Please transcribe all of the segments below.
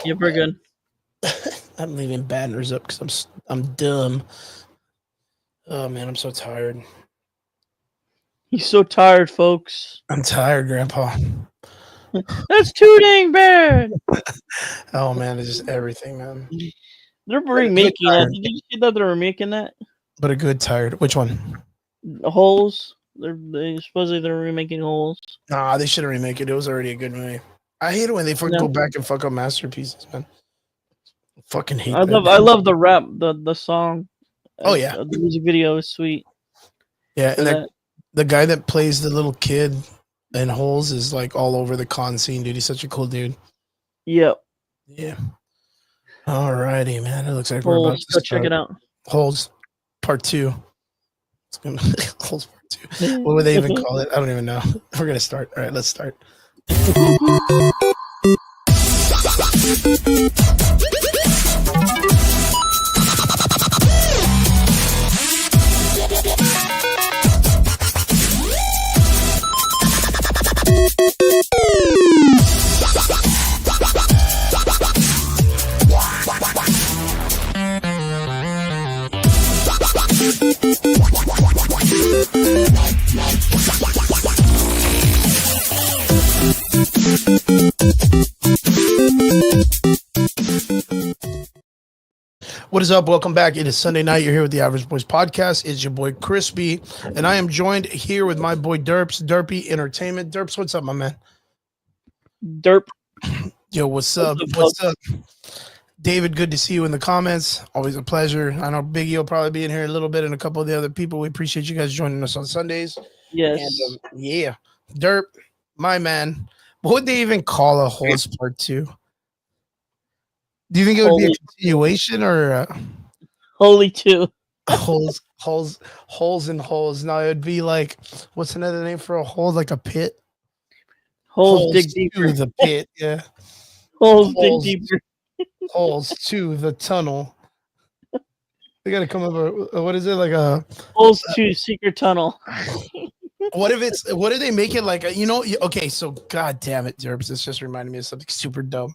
Yeah, we're good. I'm leaving banners up because I'm dumb. Oh man, I'm so tired. He's so tired, folks. I'm tired, Grandpa. That's too dang bad. Oh man, it's just everything, man. They're But a good remaking that. tired. Did you see that they're remaking that? But a good tired. Which one? Holes. They supposedly they're remaking Holes. Nah, they shouldn't remake it. It was already a good movie. I hate it when they go back and fuck up masterpieces, man. I fucking hate that. I love the rap, the song. Oh yeah, the music video is sweet. yeah, and the guy that plays the little kid in Holes is like all over the con scene, dude. He's such a cool dude. Yep. Yeah. Alrighty, man. It looks like Holes, we're about to go start. check it out. Holes Part 2. It's gonna Holes Part 2. What would they even call it? I don't even know. We're gonna start. All right, let's start. What is up? Welcome back. It is Sunday night. You're here with the Average Boys Podcast. It's your boy Crispy, and I am joined here with my boy Derps, Derpy Entertainment. Derps, what's up, my man? Derp. Yo, what's up? What's up? David, good to see you in the comments. Always a pleasure. I know Biggie will probably be in here a little bit, and a couple of the other people. We appreciate you guys joining us on Sundays. Yes. And, yeah. Derp, my man. What would they even call a Holes Part 2? Do you think it would be a continuation or Holy 2? holes and holes? No, it would be like, what's another name for a hole? Like a pit? Holes dig deeper. To the pit, yeah. Holes dig deeper. Holes to the tunnel. They got to come up with, what is it? Like a Holes to secret tunnel. What if they make it like a, okay, so god damn it, Derbs, this just reminded me of something super dumb.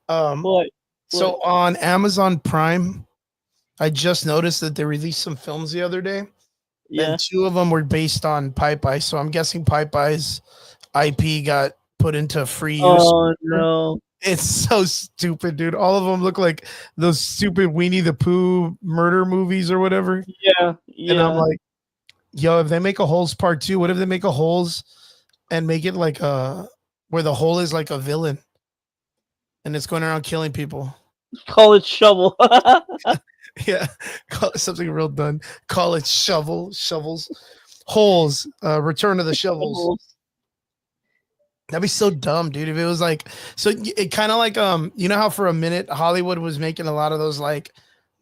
What? So on Amazon Prime, I just noticed that they released some films the other day. Yeah. And 2 of them were based on Pipe Ice. So I'm guessing Pipe Ice IP got put into free use. Oh, no. It's so stupid, dude. All of them look like those stupid Winnie the Pooh murder movies or whatever. Yeah. And I'm like, yo, if they make a Holes Part 2, what if they make a Holes and make it like where the hole is like a villain and it's going around killing people? Call it Shovel. Yeah, call it something real done. Call it Shovels. Holes, Return of the Shovels. That'd be so dumb, dude. If it was like, so it kind of like, you know how for a minute Hollywood was making a lot of those like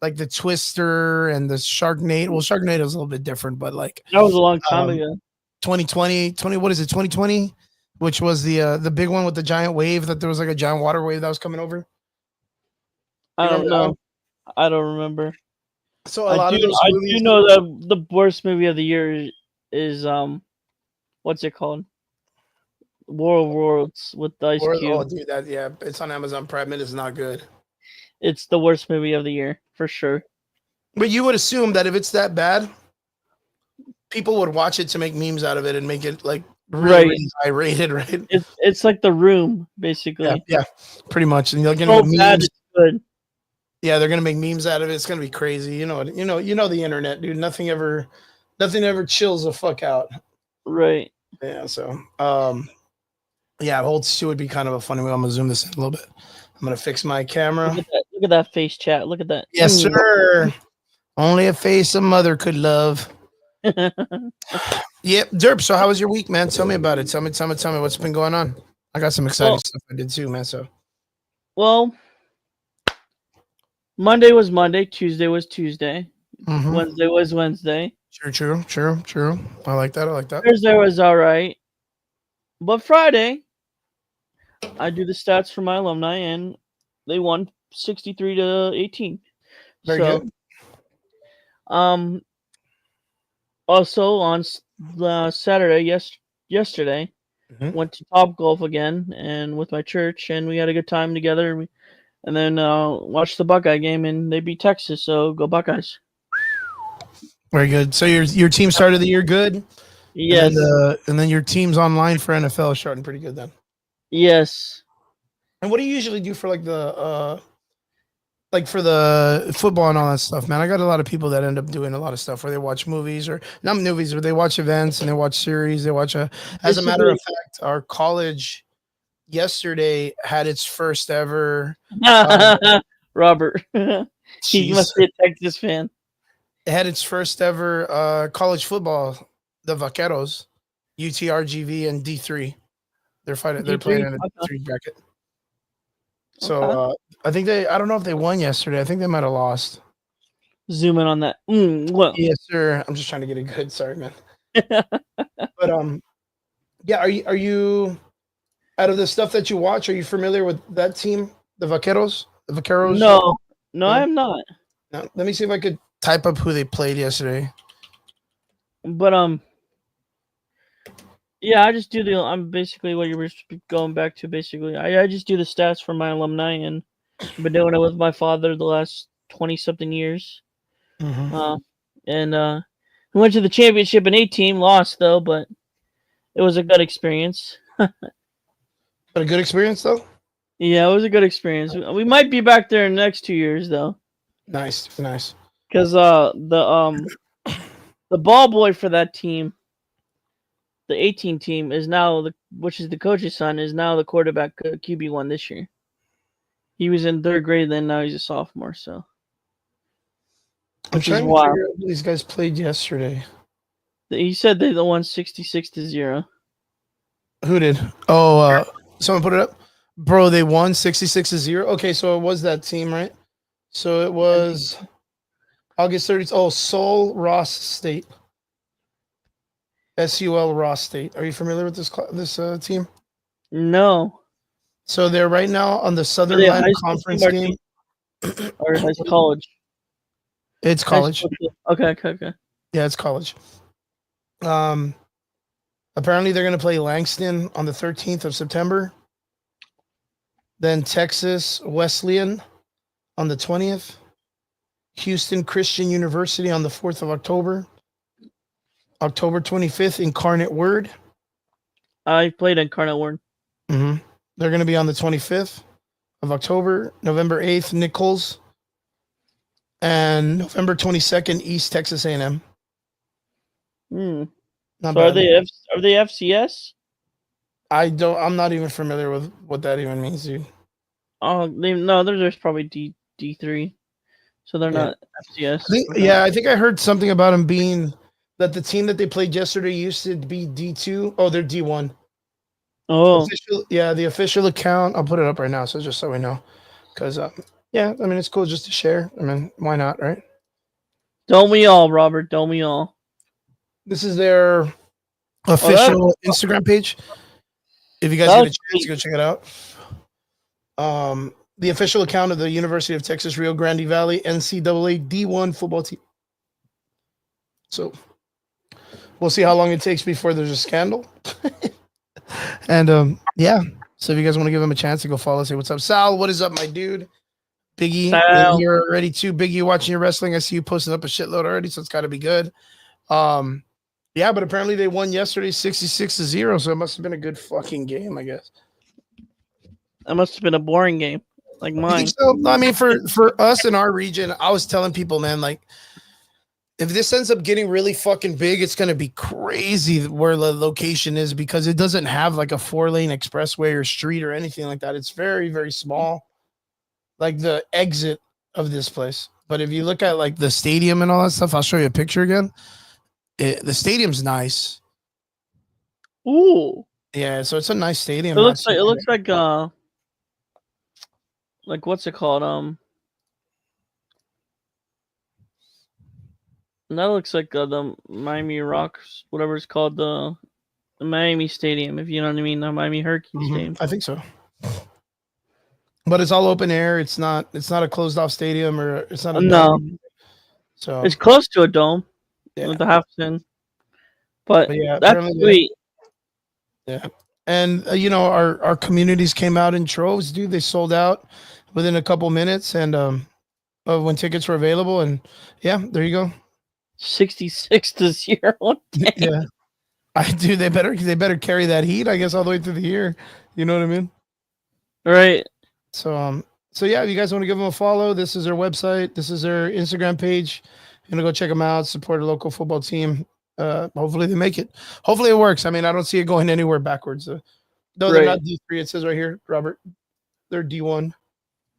the Twister and the Sharknado. Well, Sharknado is a little bit different, but like that was a long time ago. 2020, what is it? 2020, which was the big one with the giant wave that there was like a giant water wave that was coming over. I don't know. I don't remember. So a lot of those movies, I do know that the worst movie of the year is what's it called? War of Worlds with Ice Cube. Oh, dude, it's on Amazon Prime. It is not good. It's the worst movie of the year for sure. But you would assume that if it's that bad, people would watch it to make memes out of it and make it like really high rated, right? It's like The Room, basically. Yeah, pretty much. And they're gonna so make bad memes. it's good. Yeah, they're gonna make memes out of it. It's gonna be crazy. You know the internet, dude. Nothing ever chills the fuck out. Right. Yeah. So, yeah, Holes 2 would be kind of a funny way. I'm gonna zoom this in a little bit. I'm gonna fix my camera. Look at that face, chat. Look at that. Yes, sir. Only a face a mother could love. Yep, Derp. So, how was your week, man? Tell me about it. Tell me what's been going on. I got some exciting stuff I did too, man. So, well, Monday was Monday. Tuesday was Tuesday. Mm-hmm. Wednesday was Wednesday. True. I like that. Thursday was all right, but Friday, I do the stats for my alumni, and they won 63-18. Very good. Also on Saturday, yesterday, went to Top Golf again, and with my church, and we had a good time together. and then watch the Buckeye game, and they beat Texas. So go Buckeyes! Very good. So your team started the year good, Yes, and then your team's online for NFL is starting pretty good then. yes. And what do you usually do for like for the football and all that stuff, man? I got a lot of people that end up doing a lot of stuff where they watch movies or not movies, but they watch events and they watch series. They watch as a matter of fact, our college yesterday had its first ever. Robert, he must be a Texas fan. It had its first ever college football. The Vaqueros, UTRGV and D3. They're fighting. They're playing in a D3 bracket. So I think I don't know if they won yesterday. I think they might have lost. Zoom in on that. Well. Yes, sir. I'm just trying to get it good. Sorry, man. But yeah. Are you out of the stuff that you watch? Are you familiar with that team, the Vaqueros? The Vaqueros? No, I'm not. No. Let me see if I could type up who they played yesterday. But yeah, I just do I'm basically what you were going back to. Basically, I just do the stats for my alumni, and I've been doing it with my father the last 20-something years. Mm-hmm. We went to the championship in 18, lost though, but it was a good experience. But a good experience though. Yeah, it was a good experience. We might be back there in the next 2 years though. Nice. Because the ball boy for that team, the 18 team, is now which is the coach's son, is now the quarterback QB1 this year. He was in 3rd grade then, now he's a sophomore. So I'm trying to figure out who these guys played yesterday. He said they won 66-0. Who did? Oh, someone put it up. Bro, they won 66-0. Okay, so it was that team, right? So it was August 30th. Oh, Sul Ross State. SUL Ross State. Are you familiar with this team? No. So they're right now on the Southern Line Conference game. Or it's college? It's college. Okay. Yeah, it's college. Apparently they're going to play Langston on the 13th of September. Then Texas Wesleyan on the 20th. Houston Christian University on the 4th of October. October 25th, Incarnate Word. I played Incarnate Word. Mm-hmm. They're going to be on the 25th of October. November 8th, Nichols. And November 22nd, East Texas A&M. So are they FCS? I'm not even familiar with what that even means, dude. Oh, there's probably D3. So they're not FCS. I think I heard something about them being that the team that they played yesterday used to be D2. Oh, they're D1. Oh. The official account. I'll put it up right now, so just so we know. Because, it's cool just to share. I mean, why not, right? Don't we all, Robert? Don't we all? This is their official Instagram page. If you guys get a chance to go check it out. The official account of the University of Texas Rio Grande Valley NCAA D1 football team. So we'll see how long it takes before there's a scandal. And so if you guys want to give him a chance to go follow, say what's up. Sal, what is up, my dude? Biggie, you're already too. Biggie, watching your wrestling. I see you posted up a shitload already, so it's got to be good. But apparently they won yesterday 66-0, so it must have been a good fucking game, I guess. That must have been a boring game, like mine. So, I mean, for us in our region, I was telling people, man, like, if this ends up getting really fucking big, it's going to be crazy where the location is because it doesn't have like a 4-lane expressway or street or anything like that. It's very, very small, like the exit of this place. But if you look at like the stadium and all that stuff, I'll show you a picture again. The stadium's nice. Ooh. Yeah, so it's a nice stadium. It looks like what's it called? That looks like the Miami Rocks, whatever it's called, the Miami Stadium, if you know what I mean, the Miami Hurricanes Stadium. I think so. But it's all open air. It's not a closed off stadium or it's not a dome. So it's close to a dome with the half in. But that's sweet. Yeah. And our communities came out in droves, dude. They sold out. within a couple minutes, and of when tickets were available, and yeah, there you go. 66-0. Dang. Yeah, I do. They better carry that heat, I guess, all the way through the year. You know what I mean? Right. So yeah, if you guys want to give them a follow, this is their website. This is their Instagram page. You're gonna go check them out. Support a local football team. Hopefully they make it. Hopefully it works. I mean, I don't see it going anywhere backwards. Though they're not D3. It says right here, Robert. They're D1,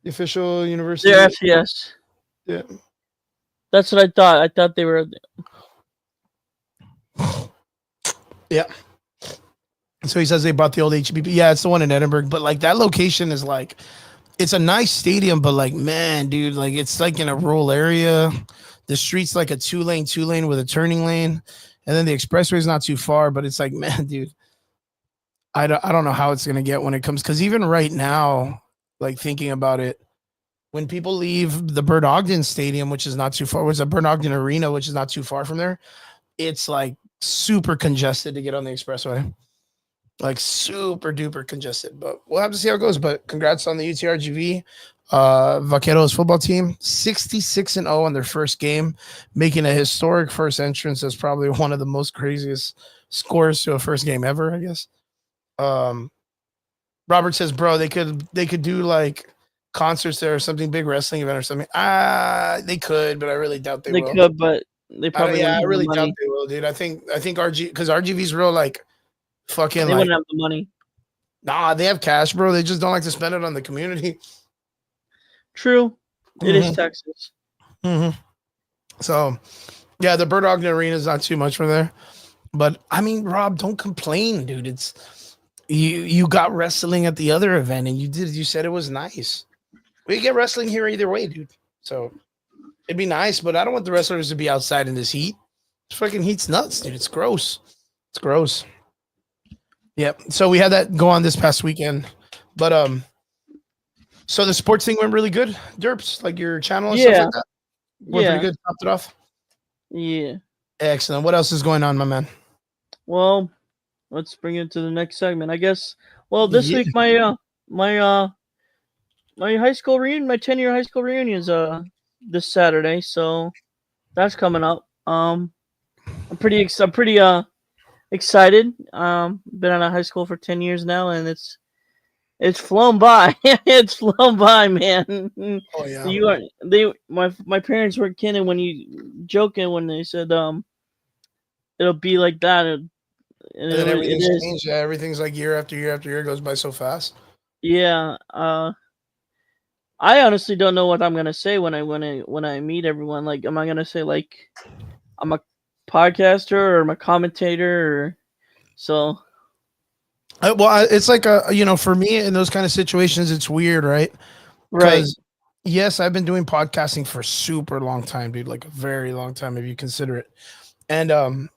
the official university. They're FCS. Yeah. That's what I thought. I thought they were. Yeah. So he says they bought the old HBP. Yeah, it's the one in Edinburgh. But like that location is like, it's a nice stadium, but like, man, dude, like it's like in a rural area. The street's like a two lane with a turning lane. And then the expressway is not too far, but it's like, man, dude, I don't know how it's going to get when it comes. Because even right now, like thinking about it, when people leave the Bert Ogden Stadium, which is not too far, was a Bert Ogden Arena, which is not too far from there, it's like super congested to get on the expressway. Like super duper congested. But we'll have to see how it goes. But congrats on the UTRGV Vaqueros football team. 66-0 on their first game, making a historic first entrance. That's probably one of the most craziest scores to a first game ever, I guess. Robert says, bro, they could do like concerts there or something, big wrestling event or something. They could, but I really doubt they will. They could, but they probably I really doubt they will, dude. I think RG, because RGV's real like fucking they like, wouldn't have the money. Nah, they have cash, bro. They just don't like to spend it on the community. True. It is Texas. So yeah, the Bert Ogden Arena is not too much from there. But I mean, Rob, don't complain, dude. It's you got wrestling at the other event, and you said it was nice. We get wrestling here either way, dude. So it'd be nice, but I don't want the wrestlers to be outside in this heat. This fucking heat's nuts, dude. It's gross. It's gross. Yep. So we had that go on this past weekend. But so the sports thing went really good, Derps, like your channel and stuff like that. Went pretty good. Topped it off. Yeah. Excellent. What else is going on, my man? Well, let's bring it to the next segment, I guess. Well, this week my high school reunion, my 10-year high school reunion is this Saturday, so that's coming up. I'm pretty excited. Been out of high school for 10 years now, and it's flown by. It's flown by, man. Oh yeah. My parents were kidding when they said it'll be like that. And then everything's changed. Yeah, everything's like year after year after year goes by so fast. Yeah. I honestly don't know what I'm gonna say when I meet everyone. Like, am I gonna say like I'm a podcaster or I'm a commentator or so? Well, it's like for me in those kind of situations, it's weird, right? Right. Yes, I've been doing podcasting for a super long time, dude. Like a very long time, if you consider it. And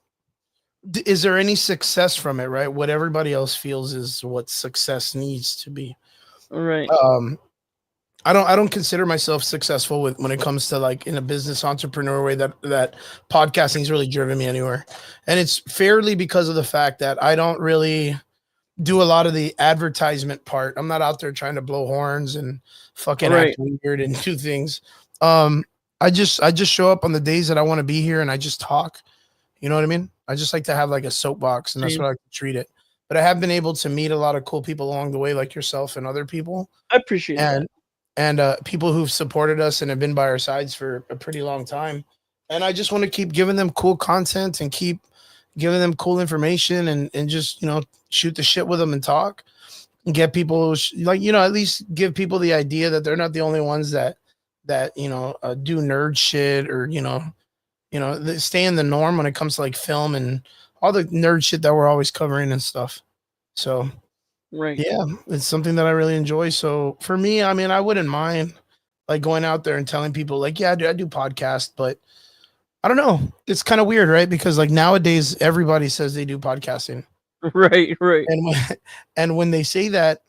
is there any success from it, right? What everybody else feels is what success needs to be. Right. I don't consider myself successful when it comes to like in a business entrepreneur way that podcasting has really driven me anywhere. And it's fairly because of the fact that I don't really do a lot of the advertisement part. I'm not out there trying to blow horns and fucking act weird and do things. I just show up on the days that I want to be here and I just talk. You know what I mean? I just like to have like a soapbox, and that's what I like to treat it. But I have been able to meet a lot of cool people along the way, like yourself and other people. I appreciate that. And people who've supported us and have been by our sides for a pretty long time. And I just want to keep giving them cool content and keep giving them cool information and just, shoot the shit with them and talk and get people at least give people the idea that they're not the only ones that do nerd shit or, they stay in the norm when it comes to like film and all the nerd shit that we're always covering and stuff. So right. Yeah, it's something that I really enjoy. So for me, I mean, I wouldn't mind like going out there and telling people like, yeah, I do podcast, but I don't know. It's kind of weird, right? Because like nowadays everybody says they do podcasting. Right. And when they say that,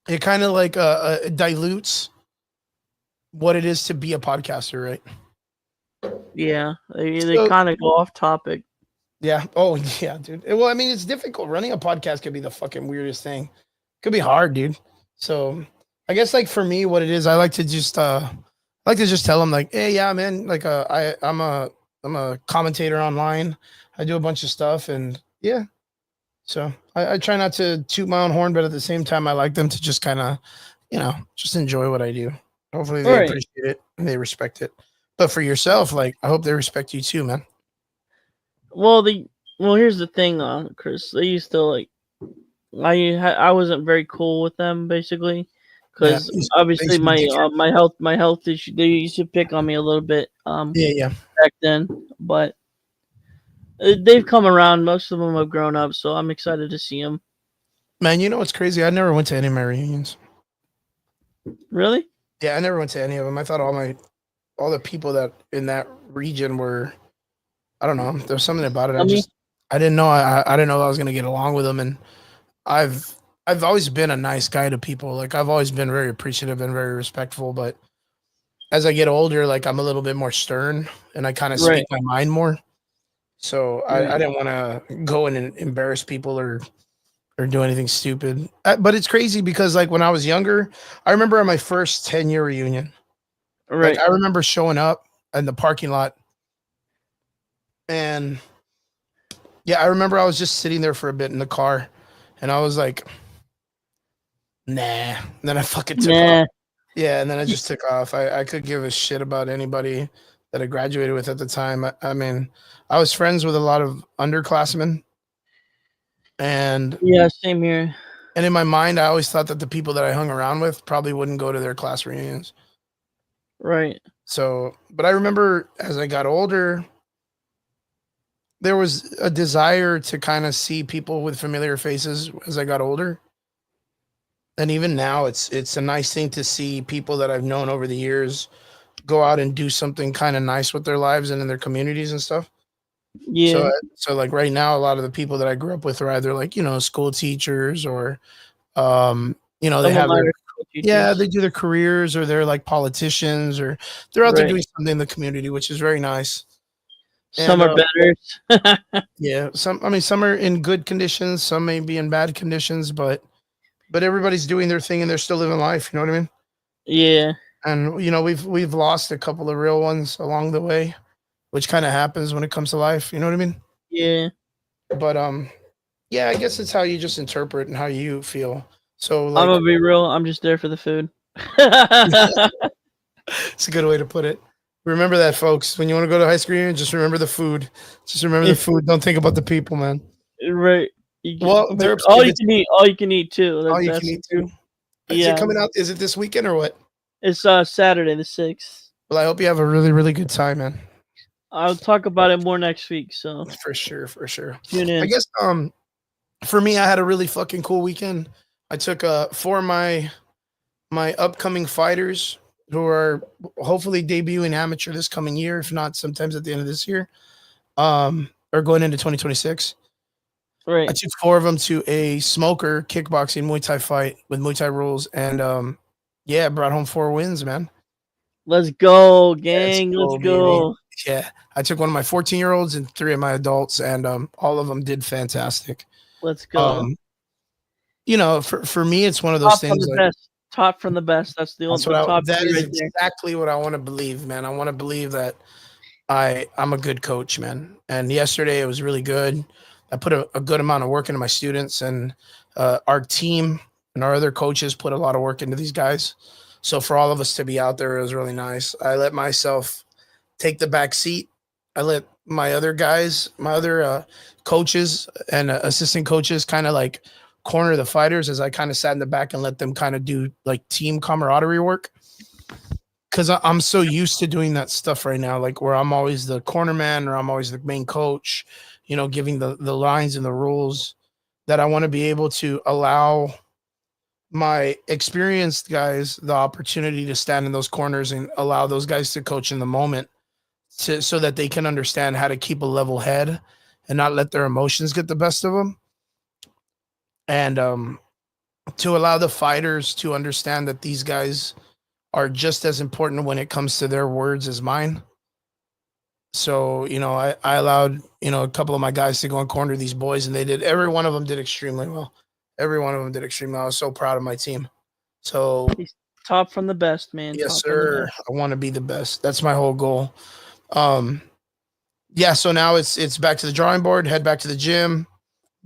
it kind of like dilutes what it is to be a podcaster, right? Yeah, they kind of go off topic. Yeah. Oh, yeah, dude. Well, I mean, it's difficult. Running a podcast could be the fucking weirdest thing. Could be hard, dude. So I guess like for me, what it is, I like to just tell them like, hey, yeah, man, like I'm a commentator online. I do a bunch of stuff, and yeah, so I try not to toot my own horn, but at the same time, I like them to just kind of, just enjoy what I do. Hopefully, they Right. appreciate it and they respect it. But for yourself, like, I hope they respect you too, man. Well, here's the thing, Chris. They used to like I wasn't very cool with them basically, Yeah, because they obviously used to be dickhead. my health issue, they used to pick on me a little bit Yeah, yeah, back then, but they've come around. Most of them have grown up, so I'm excited to see them. man. You know what's crazy? I never went to any of my reunions. Really? Yeah, I never went to any of them. I thought all the people that in that region were, I don't know. There's something about it. I mean, I didn't know. I didn't know I was gonna get along with them, and I've I've always been a nice guy to people. Like I've always been very appreciative and very respectful. But as I get older, like I'm a little bit more stern, and I kind of right, speak my mind more. So I right. didn't want to go in and embarrass people or do anything stupid. But it's crazy because like when I was younger, I remember on my first 10-year reunion, like Right. I remember showing up in the parking lot, and yeah, I remember I was just sitting there for a bit in the car, and I was like, nah. And then I fucking took off. Nah. Yeah, and then I just took off. I could give a shit about anybody that I graduated with at the time. I mean, I was friends with a lot of underclassmen, and Yeah, same here. in my mind, I always thought that the people that I hung around with probably wouldn't go to their class reunions. Right. So, but I remember as I got older, there was a desire to kind of see people with familiar faces as I got older. And even now, it's a nice thing to see people that I've known over the years go out and do something kind of nice with their lives and in their communities and stuff. So, Yeah. like right now, a lot of the people that I grew up with are either like school teachers or they Some of have mine their are school yeah, teachers. they do their careers or they're like politicians or they're out there Right. doing something in the community, which is very nice. Some And are better. yeah, some are in good conditions, some may be in bad conditions, but everybody's doing their thing and they're still living life. You know what I mean? Yeah. And we've lost a couple of real ones along the way, which kind of happens when it comes to life. You know what I mean? Yeah. But yeah, I guess it's how you just interpret and how you feel. So I'm like, gonna be real. I'm just there for the food. it's a good way to put it. Remember that, folks. When you want to go to high school reunion, just remember the food. Just remember the food. Don't think about the people, man. Right. Well, But Derps, if it's all you can eat too. all you can That's the eat truth. too, is it Yeah. coming out? Is it this weekend or what? It's Saturday the 6th. Well, I hope you have a really, really good time, man. I'll talk about it more next week. So For sure, for sure. tune I in. guess for me, I had a really fucking cool weekend. I took for my upcoming fighters who are hopefully debuting amateur this coming year, if not sometimes at the end of this year, or going into 2026. I Right. took four of them to a smoker kickboxing Muay Thai fight with Muay Thai rules, and yeah, brought home 4 wins, man. Let's go, Let's gang. Let's go, baby. go. Yeah, I took one of my 14-year-olds and three of my adults, and all of them did fantastic. Let's go. Um, for me, it's one of those Top from things the like best. Top from the best. That's the top that three is right there. exactly what I want to believe, man. I want to believe that I'm a good coach, man. And yesterday it was really good. I put a good amount of work into my students, and our team and our other coaches put a lot of work into these guys. So for all of us to be out there, it was really nice. I let myself take the back seat. I let my other guys, my other coaches and assistant coaches kind of like corner the fighters as I kind of sat in the back and let them kind of do like team camaraderie work. Cause I'm so used to doing that stuff right now, like where I'm always the corner man or I'm always the main coach, giving the lines and the rules, that I want to be able to allow my experienced guys the opportunity to stand in those corners and allow those guys to coach in the moment so that they can understand how to keep a level head and not let their emotions get the best of them. And to allow the fighters to understand that these guys are just as important when it comes to their words as mine. So, I allowed, a couple of my guys to go and corner these boys, and every one of them did extremely well. Every one of them did extremely well. I was so proud of my team. So top from the best, man. yes, Top from the sir. best. I want to be the best. That's my whole goal. Yeah. So now it's back to the drawing board. Head back to the gym.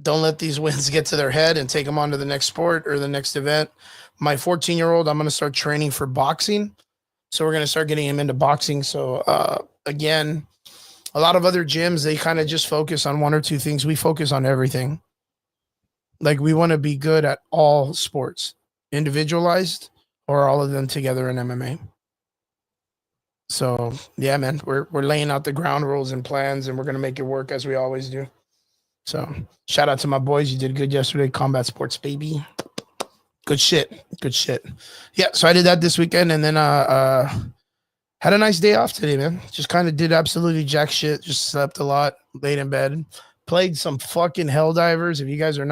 Don't let these wins get to their head and take them on to the next sport or the next event. My 14-year-old, I'm going to start training for boxing. So we're going to start getting him into boxing. So again, a lot of other gyms, they kind of just focus on one or two things. We focus on everything. Like we want to be good at all sports, individualized or all of them together in MMA. So yeah, man, we're laying out the ground rules and plans, and we're gonna make it work as we always do. So shout out to my boys. You did good yesterday. Combat Sports, baby. Good shit. Good shit. Yeah. So I did that this weekend, and then had a nice day off today, man. Just kind of did absolutely jack shit. Just slept a lot, laid in bed, played some fucking Helldivers. If you guys are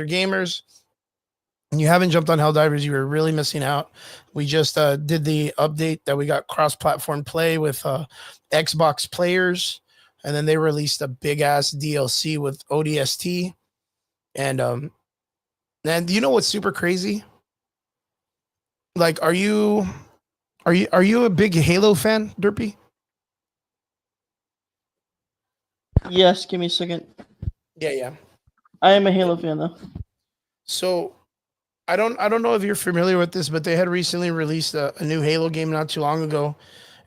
gamers and you haven't jumped on Helldivers, you were really missing out. We just did the update that we got cross-platform play with Xbox players, and then they released a big-ass DLC with ODST. And you know what's super crazy? Like, are you a big Halo fan, Derpy? Yes, give me a second. Yeah. I am a Halo fan though. So I don't know if you're familiar with this, but they had recently released a new Halo game not too long ago,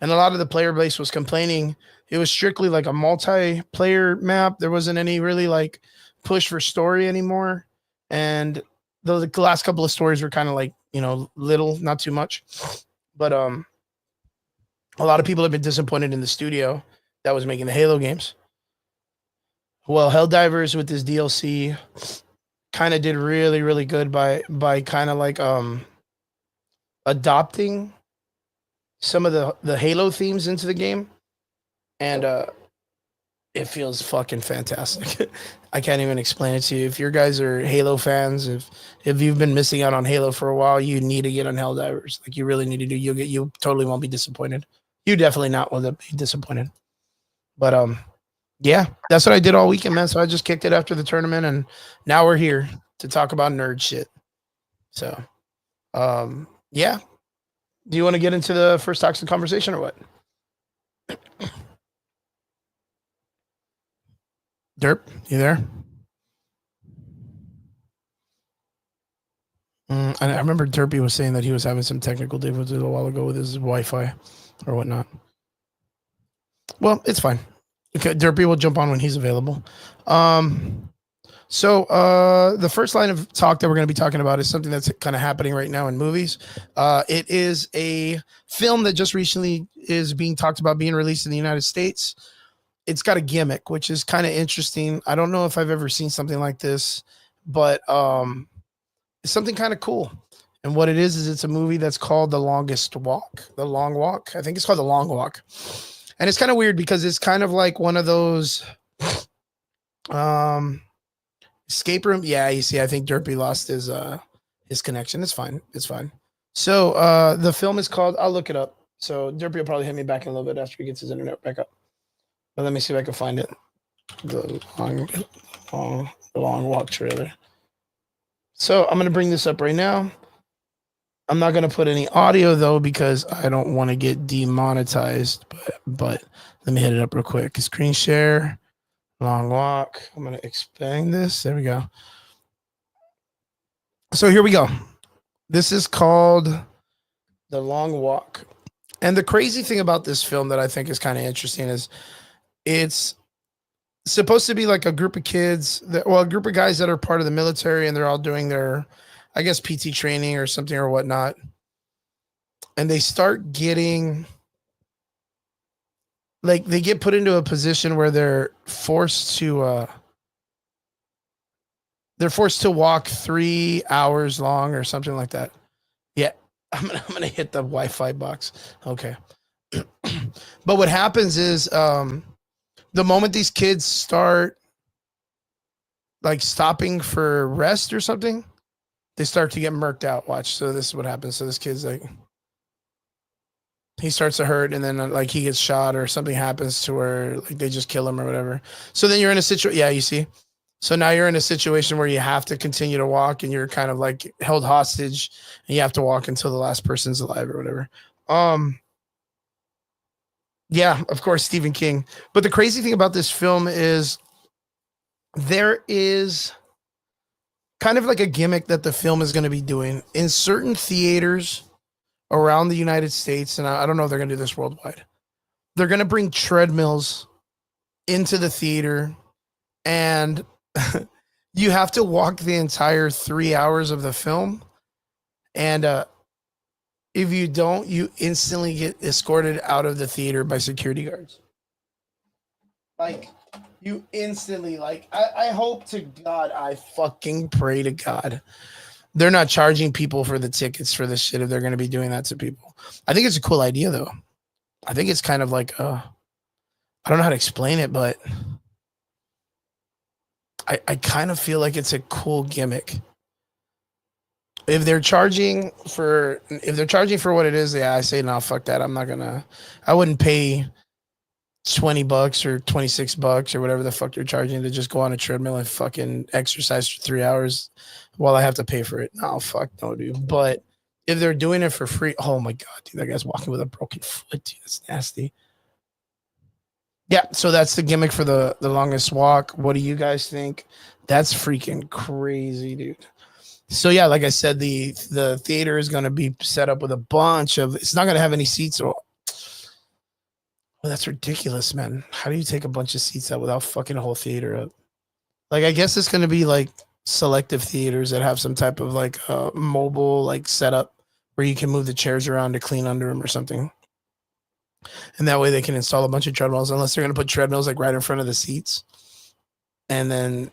and a lot of the player base was complaining it was strictly like a multiplayer map. There wasn't any really like push for story anymore, and the last couple of stories were kind of like, you know, little, not too much. But a lot of people have been disappointed in the studio that was making the Halo games. Well, Helldivers with this DLC kind of did really, really good by kind of like adopting some of the Halo themes into the game, and it feels fucking fantastic. I can't even explain it to you. If your guys are Halo fans, if you've been missing out on Halo for a while, you need to get on Helldivers. Like you really need to do. You totally won't be disappointed. You definitely not will be disappointed. But yeah, that's what I did all weekend, man. So I just kicked it after the tournament, and now we're here to talk about nerd shit. So, yeah. Do you want to get into the first toxic conversation or what? Derp, you there? I remember Derpy was saying that he was having some technical difficulties a while ago with his Wi-Fi or whatnot. Well, it's fine. Okay, Derpy will jump on when he's available. So the first line of talk that we're going to be talking about is something that's kind of happening right now in movies. It is a film that just recently is being talked about being released in the United States. It's got a gimmick, which is kind of interesting. I don't know if I've ever seen something like this, but it's something kind of cool. And what it is it's a movie that's called The Longest Walk. The Long Walk. I think it's called The Long Walk. And it's kind of weird because it's kind of like one of those escape room. Yeah, you see, I think Derpy lost his connection. It's fine. It's fine. So the film is called, I'll look it up. So Derpy will probably hit me back in a little bit after he gets his internet back up. But let me see if I can find it. The long walk trailer. So I'm gonna bring this up right now. I'm not gonna put any audio though because I don't want to get demonetized. But let me hit it up real quick. Screen share, long walk. I'm gonna expand this. There we go. So here we go. This is called The Long Walk. And the crazy thing about this film that I think is kind of interesting is it's supposed to be like a group of kids a group of guys that are part of the military, and they're all doing their, I guess, PT training or something or whatnot. And they start getting like, they get put into a position where they're forced to walk 3 hours long or something like that. Yeah. I'm gonna hit the Wi-Fi box. Okay. But what happens is the moment these kids start like stopping for rest or something, they start to get murked out. Watch. So this is what happens. So this kid's like, he starts to hurt, and then like he gets shot or something happens to where like they just kill him or whatever. So then you're in a situation. Yeah, you see. So now you're in a situation where you have to continue to walk and you're kind of like held hostage and you have to walk until the last person's alive or whatever. Yeah, of course, Stephen King. But the crazy thing about this film is there is kind of like a gimmick that the film is going to be doing in certain theaters around the United States. And I don't know if they're going to do this worldwide. They're going to bring treadmills into the theater and you have to walk the entire 3 hours of the film. And if you don't, you instantly get escorted out of the theater by security guards. Like, you instantly, like, I hope to God, I fucking pray to God, they're not charging people for the tickets for this shit if they're going to be doing that to people. I think it's a cool idea, though. I think it's kind of like, I don't know how to explain it, but I kind of feel like it's a cool gimmick. If they're charging for what it is, yeah, I say no, fuck that. I wouldn't pay $20 or $26 or whatever the fuck you're charging to just go on a treadmill and fucking exercise for 3 hours while I have to pay for it. No, fuck no, dude. But if they're doing it for free, oh my God, dude, that guy's walking with a broken foot, dude. That's nasty. Yeah, so that's the gimmick for the longest walk. What do you guys think? That's freaking crazy, dude. So yeah, like I said, the theater is going to be set up with a bunch of. It's not going to have any seats. Well, that's ridiculous, man. How do you take a bunch of seats out without fucking a whole theater up? Like, I guess it's going to be like selective theaters that have some type of like mobile like setup where you can move the chairs around to clean under them or something. And that way they can install a bunch of treadmills, unless they're going to put treadmills like right in front of the seats. And then,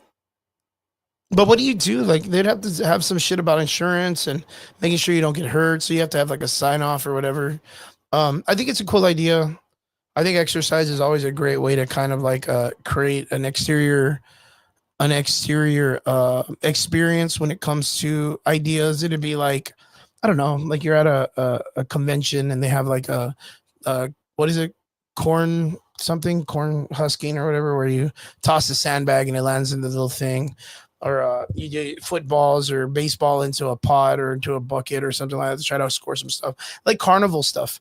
but what do you do? Like, they'd have to have some shit about insurance and making sure you don't get hurt. So you have to have like a sign off or whatever. I think it's a cool idea. I think exercise is always a great way to kind of like create an exterior experience when it comes to ideas. It'd be like, I don't know, like you're at a convention and they have like a what is it? Corn husking or whatever, where you toss a sandbag and it lands in the little thing. Or you do footballs or baseball into a pot or into a bucket or something like that to try to score some stuff, like carnival stuff.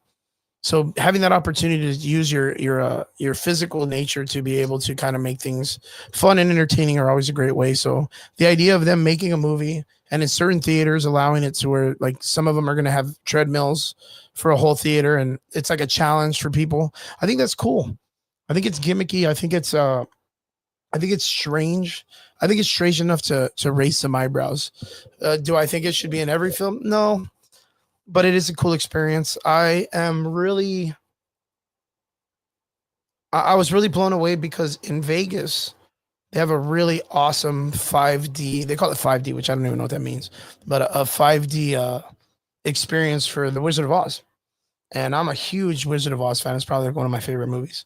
So having that opportunity to use your physical nature to be able to kind of make things fun and entertaining are always a great way. So the idea of them making a movie and in certain theaters allowing it to where like some of them are going to have treadmills for a whole theater and it's like a challenge for people. I think that's cool. I think it's gimmicky. I think it's strange. I think it's strange enough to raise some eyebrows. Do I think it should be in every film? No. But it is a cool experience. I was really blown away because in Vegas, they have a really awesome 5D. They call it 5D, which I don't even know what that means, but a 5D experience for The Wizard of Oz. And I'm a huge Wizard of Oz fan. It's probably like one of my favorite movies.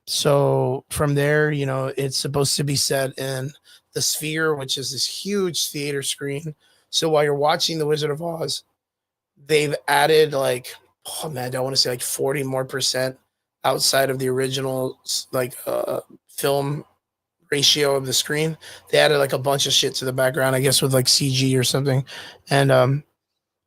So from there, you know, it's supposed to be set in the Sphere, which is this huge theater screen. So while you're watching The Wizard of Oz, they've added like, oh man, I don't want to say like 40 more percent outside of the original like film ratio of the screen. They added like a bunch of shit to the background, I guess with like CG or something. And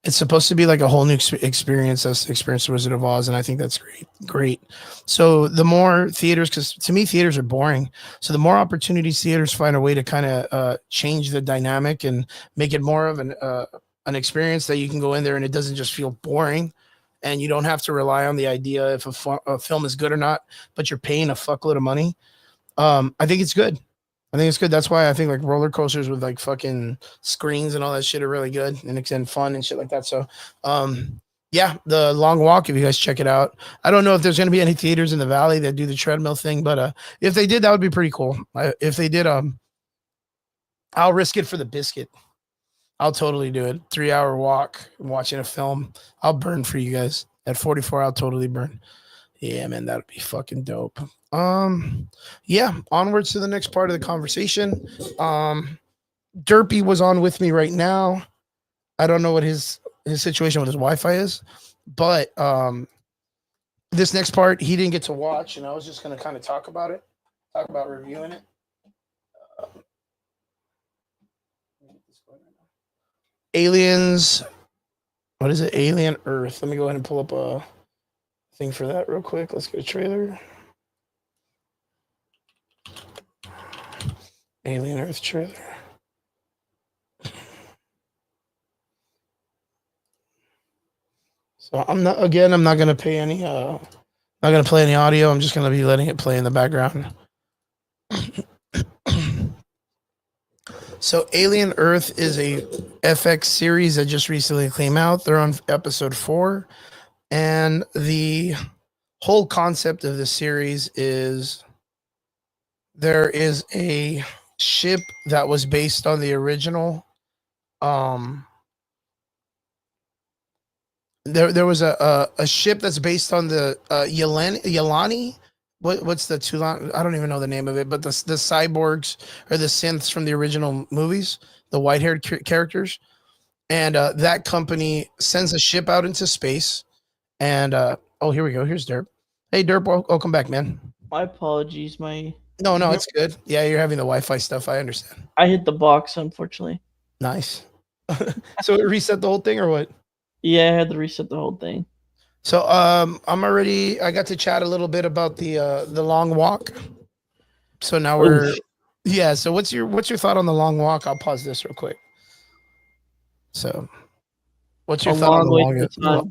it's supposed to be like a whole new experience as experience Wizard of Oz, and I think that's great. So the more theaters, because to me theaters are boring, so the more opportunities theaters find a way to kind of change the dynamic and make it more of an experience that you can go in there and it doesn't just feel boring, and you don't have to rely on the idea if a film is good or not, but you're paying a fuckload of money. I think it's good. I think it's good. That's why I think like roller coasters with like fucking screens and all that shit are really good and extend fun and shit like that. So, yeah, The Long Walk, if you guys check it out. I don't know if there's going to be any theaters in the Valley that do the treadmill thing, but if they did, that would be pretty cool. If they did, I'll risk it for the biscuit. I'll totally do it. 3 hour walk, watching a film. I'll burn for you guys. At 44, I'll totally burn. Yeah, man, that would be fucking dope. Yeah, onwards to the next part of the conversation. Derpy was on with me right now. I don't know what his situation with his Wi-Fi is, but this next part he didn't get to watch, and I was just gonna kind of talk about reviewing it. Aliens. What is it? Alien Earth. Let me go ahead and pull up a thing for that real quick. Let's get a trailer. Alien Earth trailer. So I'm not gonna pay any not gonna play any audio. I'm just gonna be letting it play in the background. So Alien Earth is a FX series that just recently came out. They're on episode 4. And the whole concept of the series is there is a ship that was based on the original. There was a ship that's based on the Yelani. What's the Tulan? I don't even know the name of it, but the cyborgs or the synths from the original movies, the white-haired characters, and that company sends a ship out into space. And oh, here we go. Here's Derp. Hey, Derp, welcome back, man. My apologies. No, it's good. Yeah, you're having the Wi-Fi stuff. I understand. I hit the box, unfortunately. Nice. So it reset the whole thing, or what? Yeah, I had to reset the whole thing. So I got to chat a little bit about the long walk. So now yeah. So what's your thought on the long walk? I'll pause this real quick. So what's your thought on the long walk?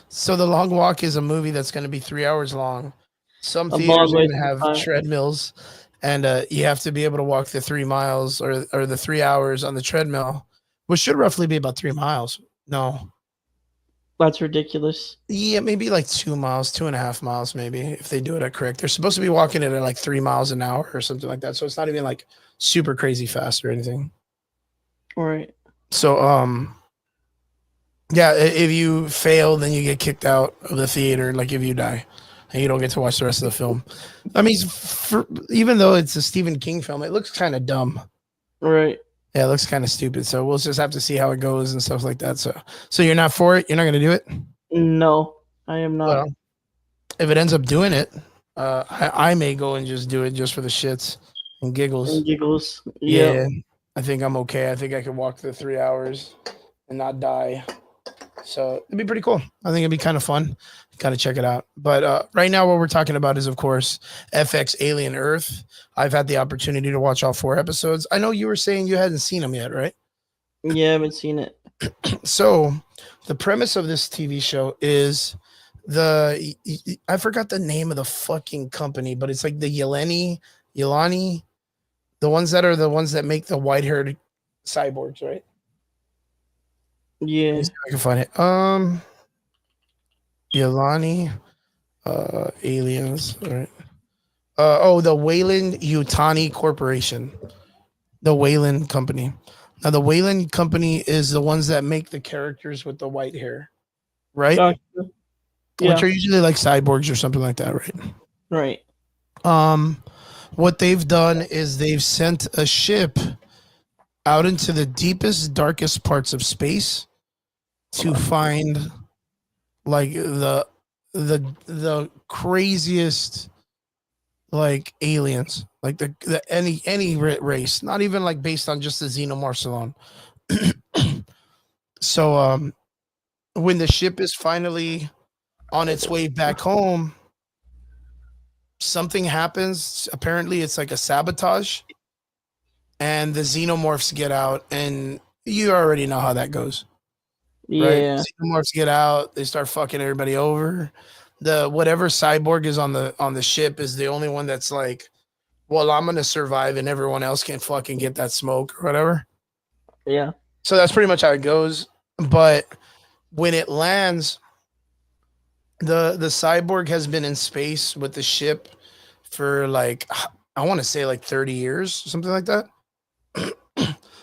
So the long walk is a movie that's going to be 3 hours long. Some theaters are going to have treadmills, and you have to be able to walk the 3 miles or the 3 hours on the treadmill, which should roughly be about 3 miles. No. That's ridiculous. Yeah, maybe like 2 miles, 2.5 miles, maybe, if they do it correct. They're supposed to be walking it at like 3 miles an hour or something like that. So it's not even like super crazy fast or anything. All right. So, yeah, if you fail, then you get kicked out of the theater, like if you die, and you don't get to watch the rest of the film. I mean, even though it's a Stephen King film, it looks kind of dumb. Right. Yeah, it looks kind of stupid. So we'll just have to see how it goes and stuff like that. So you're not for it? You're not going to do it? No, I am not. Well, if it ends up doing it, I may go and just do it just for the shits and giggles. Yeah. I think I'm okay. I think I could walk the 3 hours and not die. So it'd be pretty cool. I think it'd be kind of fun. Got to check it out. But right now, what we're talking about is, of course, FX Alien Earth. I've had the opportunity to watch all 4 episodes. I know you were saying you hadn't seen them yet, right? Yeah, I haven't seen it. So the premise of this TV show is I forgot the name of the fucking company, but it's like the Yelani, the ones that make the white-haired cyborgs, right? Yeah. I can find it. Yelani, aliens, right? The Weyland-Yutani Corporation, the Weyland Company. Now, the Weyland Company is the ones that make the characters with the white hair, right? Yeah. Which are usually like cyborgs or something like that, right? Right. What they've done is they've sent a ship out into the deepest, darkest parts of space to find like the craziest like aliens, like the any race, not even like based on just the xenomorphs alone. So when the ship is finally on its way back home, something happens. Apparently it's like a sabotage, and the xenomorphs get out, and you already know how that goes. Yeah. Right? Xenomorphs get out, they start fucking everybody over. The whatever cyborg is on the ship is the only one that's like, well, I'm gonna survive and everyone else can fucking get that smoke or whatever. Yeah. So that's pretty much how it goes. But when it lands, the cyborg has been in space with the ship for like, I want to say like 30 years, something like that.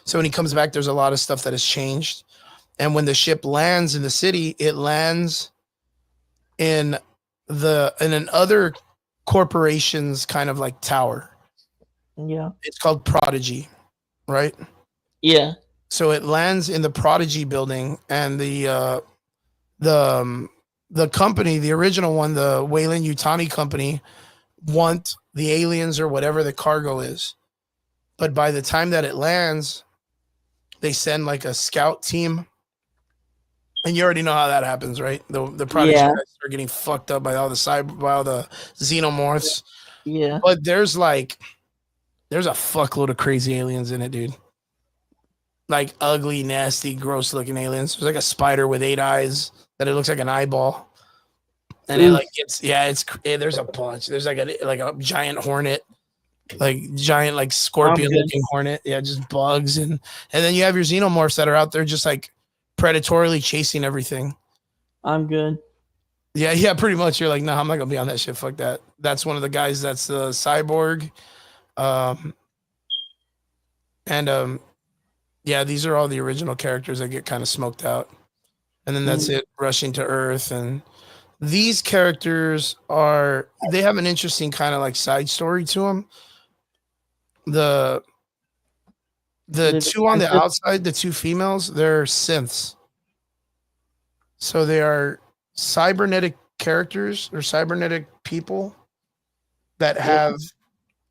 So when he comes back, there's a lot of stuff that has changed. And when the ship lands in the city, it lands in an other corporation's kind of like tower. Yeah. It's called Prodigy, right? Yeah. So it lands in the Prodigy building, and the company, the original one, the Weyland-Yutani company, want the aliens or whatever the cargo is. But by the time that it lands, they send like a scout team. And you already know how that happens, right? The Prodigy Yeah. guys start getting fucked up by all the xenomorphs. Yeah. But there's a fuckload of crazy aliens in it, dude. Like ugly, nasty, gross looking aliens. There's like a spider with 8 eyes that it looks like an eyeball. And it like there's a bunch. There's like a giant hornet, like giant like scorpion looking hornet. Yeah, just bugs and then you have your xenomorphs that are out there just like predatorily chasing everything. I'm good. Yeah, pretty much. You're like, no, I'm not gonna be on that shit. Fuck that. That's one of the guys that's the cyborg. Yeah, these are all the original characters that get kind of smoked out. And then that's it, rushing to Earth. And these characters they have an interesting kind of like side story to them. The two on the outside, the 2 females, they're synths. So they are cybernetic characters or cybernetic people that have,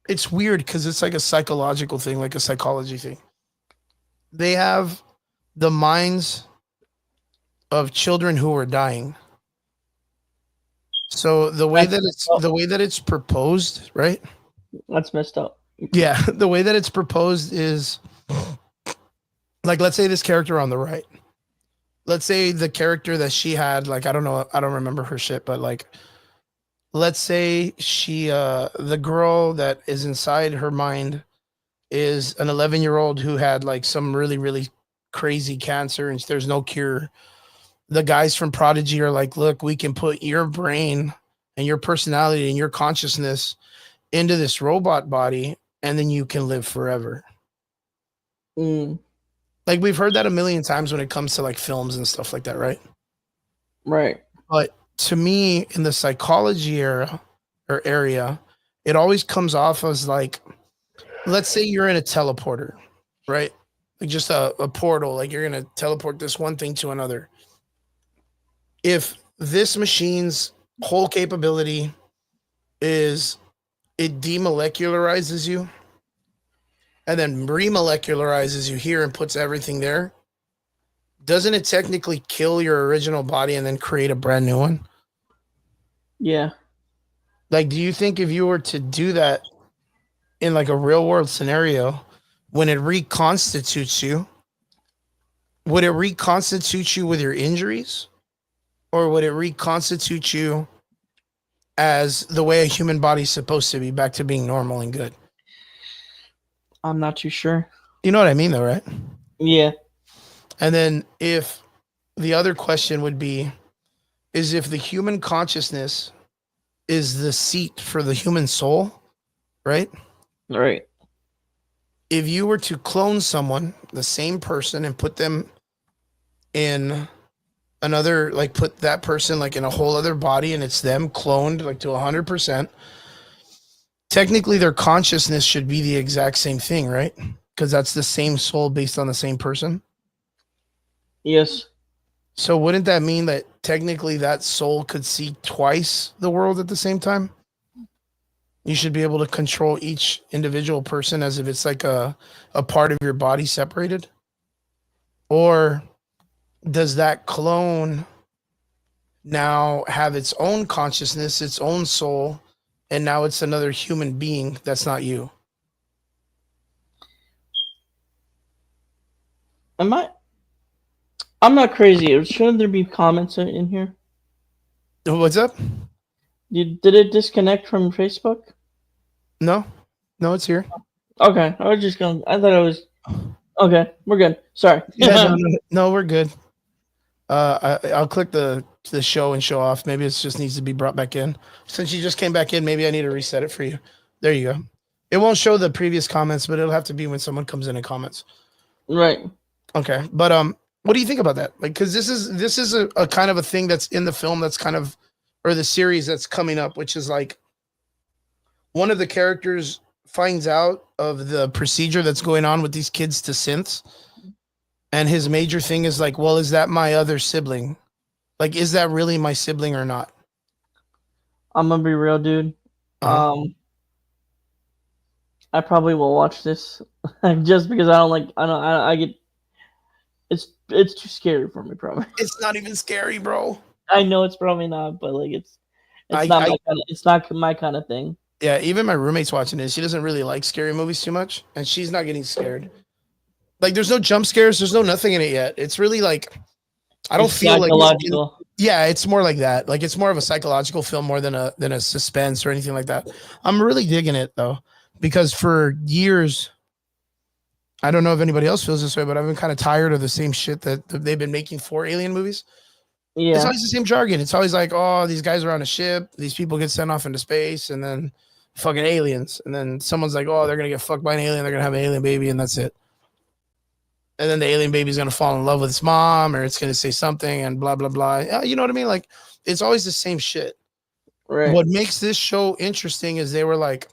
it's weird because it's like a psychological thing, like a psychology thing. They have the minds of children who are dying. So the way that it's proposed, right? That's messed up. Yeah, the way that it's proposed is like, let's say this character on the right. Let's say the character that she had, like, I don't know, I don't remember her shit, but like, let's say she, the girl that is inside her mind is an 11-year-old who had like some really, really crazy cancer and there's no cure. The guys from Prodigy are like, look, we can put your brain and your personality and your consciousness into this robot body and then you can live forever. Like we've heard that a million times when it comes to like films and stuff like that, right? Right. But to me, in the psychology area, it always comes off as like, let's say you're in a teleporter, right? Like just a portal, like you're going to teleport this one thing to another. If this machine's whole capability is it demolecularizes you and then remolecularizes you here and puts everything there, doesn't it technically kill your original body and then create a brand new one? Yeah. Like, do you think if you were to do that in like a real world scenario, when it reconstitutes you, would it reconstitute you with your injuries? Or would it reconstitute you as the way a human body is supposed to be, back to being normal and good? I'm not too sure. You know what I mean, though, right? Yeah. And then if the other question would be, is if the human consciousness is the seat for the human soul, right? Right. If you were to clone someone, the same person, and put them in another, like put that person like in a whole other body and it's them cloned like to 100%, technically their consciousness should be the exact same thing, right? Because that's the same soul based on the same person. Yes. So wouldn't that mean that technically that soul could see twice the world at the same time? You should be able to control each individual person as if it's like a part of your body separated. Or does that clone now have its own consciousness, its own soul, and now it's another human being that's not you? I'm not crazy. Shouldn't there be comments in here? What's up? Did it disconnect from Facebook? No, it's here. Okay, I was just going. I thought I was. Okay, we're good. Sorry. Yeah, no, we're good. I'll click the show and show off. Maybe it just needs to be brought back in. Since you just came back in, maybe I need to reset it for you. There you go. It won't show the previous comments, but it'll have to be when someone comes in and comments. Right. Okay, but what do you think about that? Like, because this is a kind of a thing that's in the film that's kind of, or the series that's coming up, which is like one of the characters finds out of the procedure that's going on with these kids to synths. And his major thing is like, well, is that my other sibling? Like, is that really my sibling or not? I'm gonna be real, dude. I probably will watch this just because I get It's too scary for me, probably. It's not even scary, bro. I know it's probably not, but like it's I, not I my kind of it's not my kind of thing. yeah, even my roommate's watching this. She doesn't really like scary movies too much, and she's not getting scared. Like, there's no jump scares. There's no nothing in it yet. It's really like I don't It's feel like psychological. yeah, it's more like that. Like, it's more of a psychological film more than a suspense or anything like that. I'm really digging it though, because for years, I don't know if anybody else feels this way, but I've been kind of tired of the same shit that they've been making for alien movies. It's Yeah, always the same jargon. It's always like, oh, these guys are on a ship, these people get sent off into space, and then fucking aliens. And then someone's like, oh, they're gonna get fucked by an alien, they're gonna have an alien baby, and that's it. And then the alien baby's gonna fall in love with its mom, or it's gonna say something and blah blah blah. You know what I mean? Like, it's always the same shit. right. What makes this show interesting is they were like,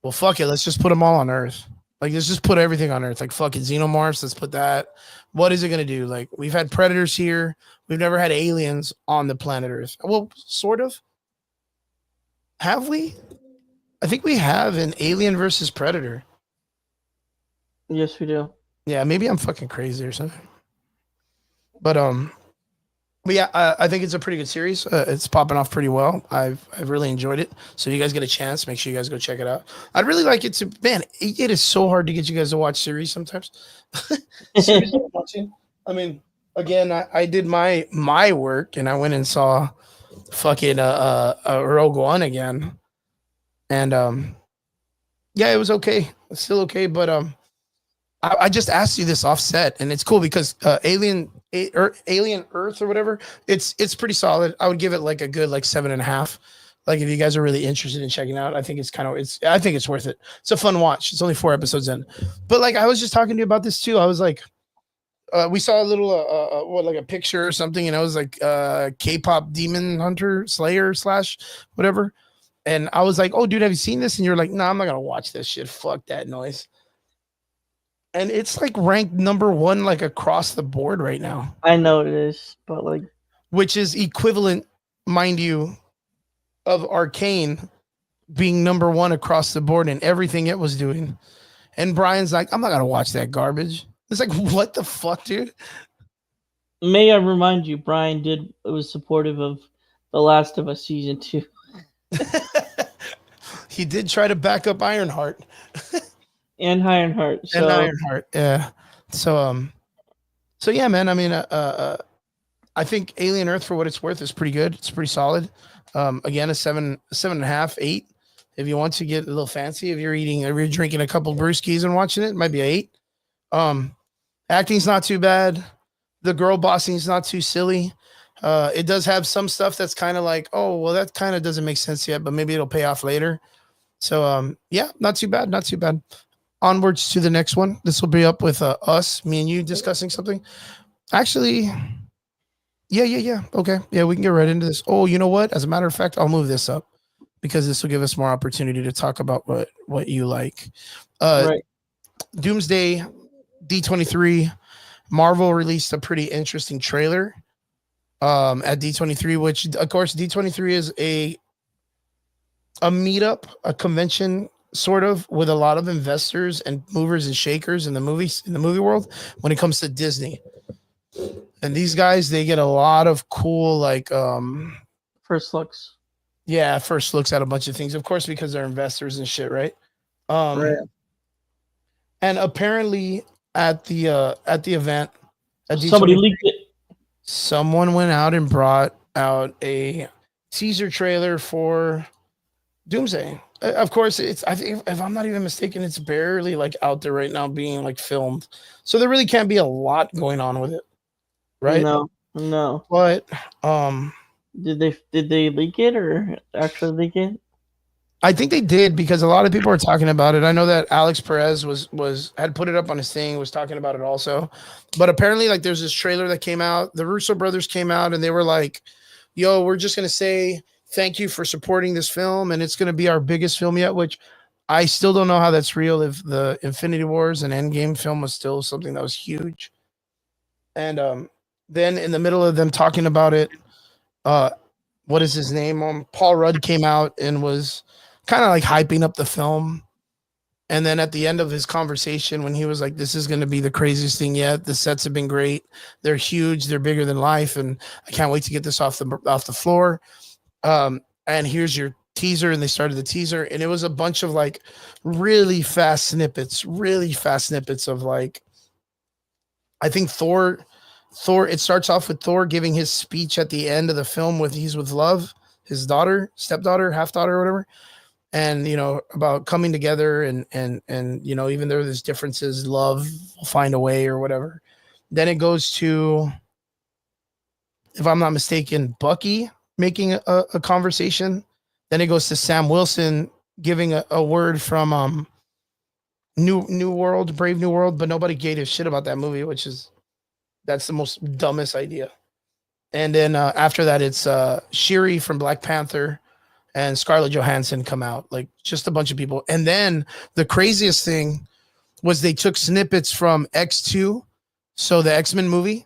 well, fuck it, let's just put them all on Earth. Like, let's just put everything on Earth. Like, fucking xenomorphs, let's put that. What is it gonna do? Like, we've had predators here. We've never had aliens on the planet Earth. Well, sort of. Have we? I think we have an Alien versus Predator. Yes, we do. Yeah, maybe I'm fucking crazy or something. But yeah, I think it's a pretty good series. It's popping off pretty well. I've really enjoyed it. So if you guys get a chance, make sure you guys go check it out. I'd really like it to. Man, it is so hard to get you guys to watch series sometimes. Series I'm watching. I mean, again, I did my work and I went and saw fucking Rogue One again, and yeah, it was okay. It's still okay, but I just asked you this offset, and it's cool because Alien Earth or whatever, it's pretty solid. I would give it like a good like 7.5. Like, if you guys are really interested in checking out, I think I think it's worth it. It's a fun watch. It's only 4 episodes in, but like, I was just talking to you about this too. I was like, we saw a little what, like a picture or something, and I was like, K-pop demon hunter slayer / whatever, and I was like, oh dude, have you seen this? And you're like, no, I'm not gonna watch this shit. Fuck that noise. And it's like ranked number 1 like across the board right now, I know it is, but like, which is equivalent, mind you, of Arcane being number 1 across the board in everything it was doing. And Brian's like, I'm not gonna watch that garbage. It's like, what the fuck, dude? may I remind you, Brian was supportive of The Last of Us season 2 He did try to back up Ironheart. and Ironheart. So And Ironheart, yeah. So yeah, man. I mean, I think Alien Earth, for what it's worth, is pretty good. It's pretty solid. Again, a 7.5, 8. If you want to get a little fancy, if you're drinking a couple brewskis and watching it might be 8. Acting's not too bad. The girl bossing's not too silly. It does have some stuff that's kind of like, oh, well, that kind of doesn't make sense yet, but maybe it'll pay off later. So, yeah, not too bad. Not too bad. Onwards to the next one. This will be up with us, me and you discussing something. Actually, yeah. Okay. Yeah, we can get right into this. Oh, you know what? As a matter of fact, I'll move this up because this will give us more opportunity to talk about what you like. right. Doomsday D23. Marvel released a pretty interesting trailer at D23, which of course D23 is a meetup, a convention sort of, with a lot of investors and movers and shakers in the movie world when it comes to Disney. And these guys, they get a lot of cool like First looks. yeah, first looks at a bunch of things, of course, because they're investors and shit, right? Right. And apparently at the event at Somebody D23, leaked it. someone went out and brought out a teaser trailer for Doomsday. Of course, I think, if I'm not even mistaken, it's barely like out there right now being like filmed. So there really can't be a lot going on with it. Right? No. But Did they leak it or actually leak it? I think they did, because a lot of people are talking about it. I know that Alex Perez had put it up on his thing, was talking about it also. But apparently, like, there's this trailer that came out. The Russo brothers came out and they were like, yo, we're just gonna say thank you for supporting this film, and it's gonna be our biggest film yet, which I still don't know how that's real, if the Infinity Wars and Endgame film was still something that was huge. And then in the middle of them talking about it, what is his name? Paul Rudd came out and was kind of like hyping up the film. And then at the end of his conversation, when he was like, "This is going to be the craziest thing yet. The sets have been great. They're huge. They're bigger than life, and I can't wait to get this off the floor." And here's your teaser, and they started the teaser, and it was a bunch of like really fast snippets of like, I think Thor. It starts off with Thor giving his speech at the end of the film he's with Love, his daughter, stepdaughter, half daughter, or whatever. And about coming together and even though there's differences, love will find a way or whatever. Then it goes to, if I'm not mistaken, Bucky making a conversation. Then it goes to Sam Wilson giving a word from New World, Brave New World, but nobody gave a shit about that movie, that's the most dumbest idea. And then after that, it's Shuri from Black Panther and Scarlett Johansson come out, like just a bunch of people. And then the craziest thing was they took snippets from X2, so the X-Men movie.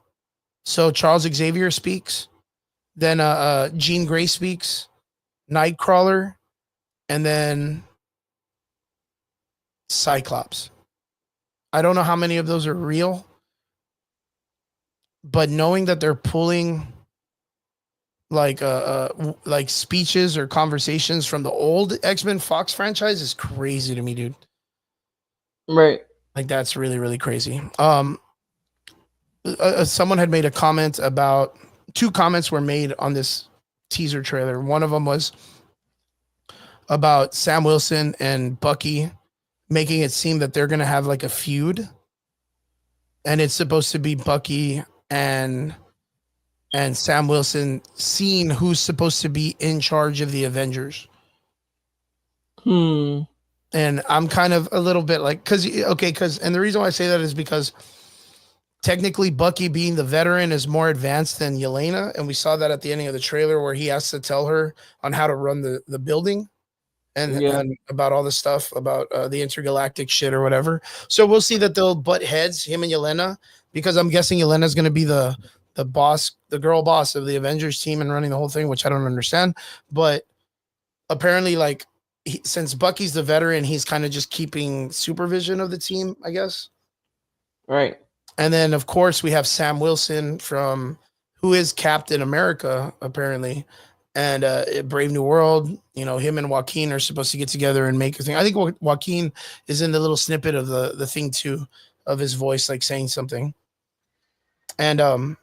So Charles Xavier speaks, then Jean Grey speaks, Nightcrawler, and then Cyclops. I don't know how many of those are real, but knowing that they're pulling like speeches or conversations from the old X-Men Fox franchise is crazy to me, dude. Right. Like that's really, really crazy. Someone had made a comment about, 2 comments were made on this teaser trailer. One of them was about Sam Wilson and Bucky making it seem that they're going to have like a feud, and it's supposed to be Bucky and Sam Wilson seeing who's supposed to be in charge of the Avengers. And I'm kind of a little bit like, and the reason why I say that is because technically Bucky, being the veteran, is more advanced than Yelena. And we saw that at the ending of the trailer where he has to tell her on how to run the building and about all the stuff about the intergalactic shit or whatever. So we'll see that they'll butt heads, him and Yelena, because I'm guessing Yelena's going to be the boss, the girl boss of the Avengers team and running the whole thing, which I don't understand. But apparently, like, since Bucky's the veteran, he's kind of just keeping supervision of the team, I guess. Right. And then, of course, we have Sam Wilson who is Captain America, apparently, and Brave New World. Him and Joaquin are supposed to get together and make a thing. I think Joaquin is in the little snippet of the thing too, of his voice, like saying something. And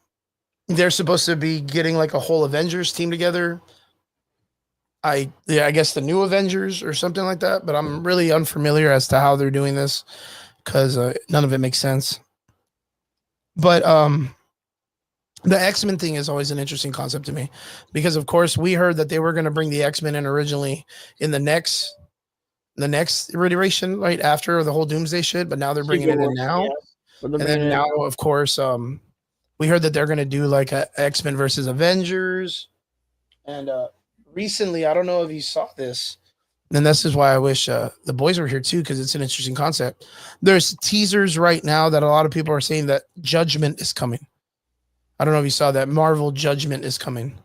they're supposed to be getting like a whole Avengers team together. I guess the new Avengers or something like that, but I'm really unfamiliar as to how they're doing this because none of it makes sense. But the X-Men thing is always an interesting concept to me because, of course, we heard that they were going to bring the X-Men in originally in the next iteration, right after the whole Doomsday shit, but now they're bringing it in now. Yeah. And then now, of course, we heard that they're going to do like a X-Men versus Avengers. And recently, I don't know if you saw this, and this is why I wish the boys were here too, because it's an interesting concept. There's teasers right now that a lot of people are saying that Judgment is coming. I don't know if you saw that. Marvel Judgment is coming.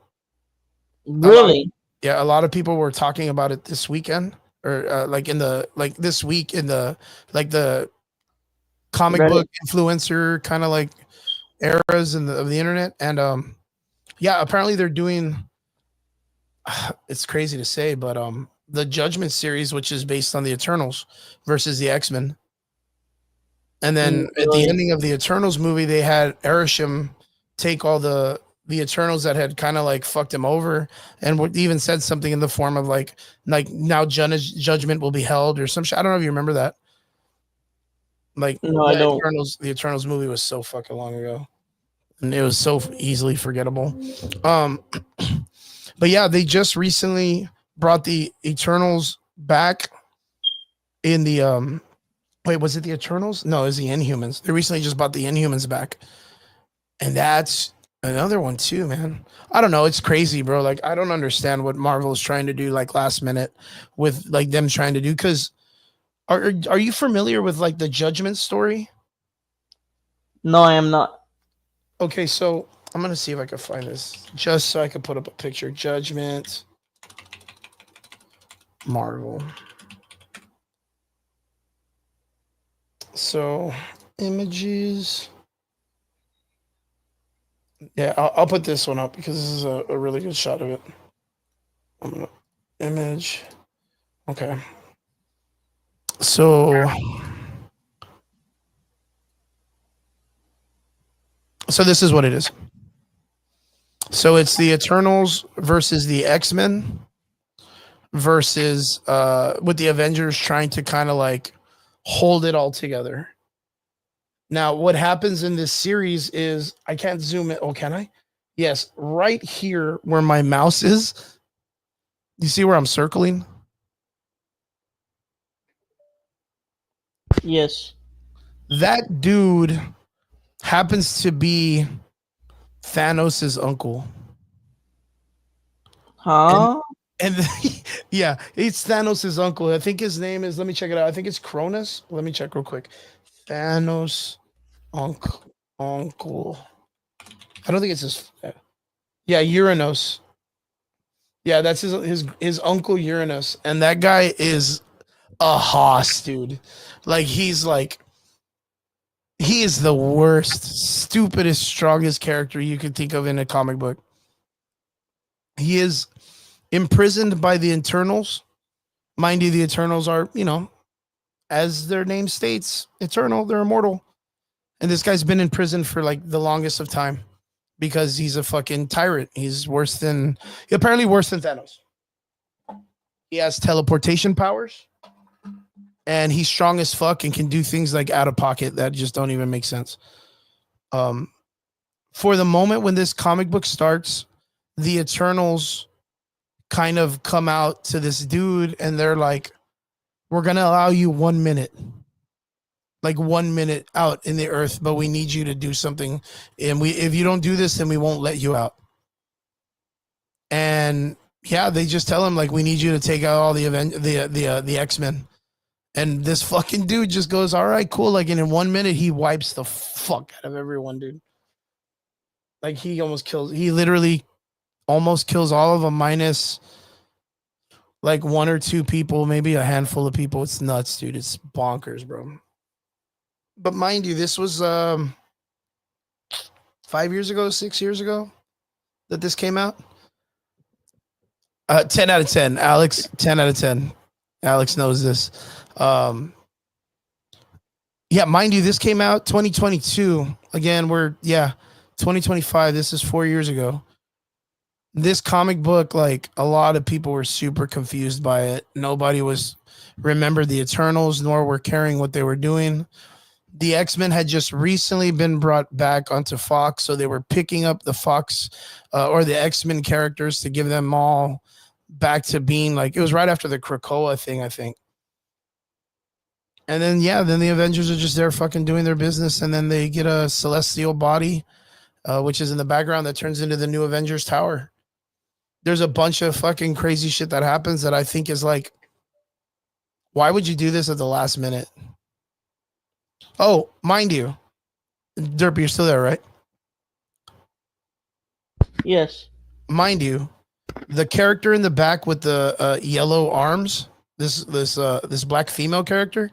Really? A lot of people were talking about it this weekend, or this week in the comic book influencer kind of like eras of the internet. And apparently they're doing, it's crazy to say, but the Judgment series, which is based on the Eternals versus the X-Men. And then at the ending of the Eternals movie, they had Arishem take all the Eternals that had kind of like fucked him over, and even said something in the form of like now judgment will be held or some shit. I don't know if you remember that. Like, no, I don't. The Eternals movie was so fucking long ago, and it was so easily forgettable. But yeah, they just recently brought the Eternals back in the wait, was it the Eternals? No, it was the Inhumans. They recently just brought the Inhumans back. And that's another one too, man. I don't know. It's crazy, bro. Like, I don't understand what Marvel is trying to do, like last minute, with like them trying to do. Because are you familiar with like the Judgment story? No, I am not. Okay, so I'm gonna see if I can find this just so I can put up a picture. Judgment, Marvel. So images. Yeah, I'll put this one up because this is a really good shot of it. I'm gonna image. Okay. So this is what it is. So it's the Eternals versus the X-Men versus with the Avengers trying to kind of like hold it all together. Now, what happens in this series is I can't zoom in. Oh, can I? Yes, right here where my mouse is. You see where I'm circling? Yes. That dude happens to be Thanos' uncle. Huh? And yeah, it's Thanos' uncle. I think his name is, let me check it out. I think it's Cronus. Let me check real quick. Thanos uncle. I don't think it's his. Yeah, Uranus. Yeah, that's his uncle Uranus, and that guy is a hoss, dude. Like he is the worst, stupidest, strongest character you could think of in a comic book. He is imprisoned by the Eternals. Mind you, the Eternals are, as their name states, eternal. They're immortal. And this guy's been in prison for like the longest of time because he's a fucking tyrant. He's apparently worse than Thanos. He has teleportation powers and he's strong as fuck and can do things like out of pocket that just don't even make sense. For the moment when this comic book starts, the Eternals kind of come out to this dude and they're like, we're going to allow you 1 minute. Like 1 minute out in the earth, but we need you to do something. And if you don't do this, then we won't let you out. And yeah, they just tell him like, we need you to take out all the X-Men. And this fucking dude just goes, all right, cool. Like, and in 1 minute, he wipes the fuck out of everyone, dude. Like he literally almost kills all of them minus like 1 or 2 people, maybe a handful of people. It's nuts, dude. It's bonkers, bro. But mind you, this was 5 years ago, 6 years ago that this came out. 10 out of 10. Alex, 10 out of 10. Alex knows this. Yeah, mind you, this came out 2022. Again, 2025. This is 4 years ago. This comic book, like a lot of people were super confused by it. Nobody remembered the Eternals, nor were caring what they were doing. The X-Men had just recently been brought back onto Fox, so they were picking up the Fox or the X-Men characters to give them all back to being like, it was right after the Krakoa thing, I think. And then, then the Avengers are just there fucking doing their business, and then they get a celestial body, which is in the background that turns into the new Avengers Tower. There's a bunch of fucking crazy shit that happens that I think is like, why would you do this at the last minute? Oh, mind you, Derpy, you're still there, right? Yes. Mind you, the character in the back with the yellow arms, this black female character,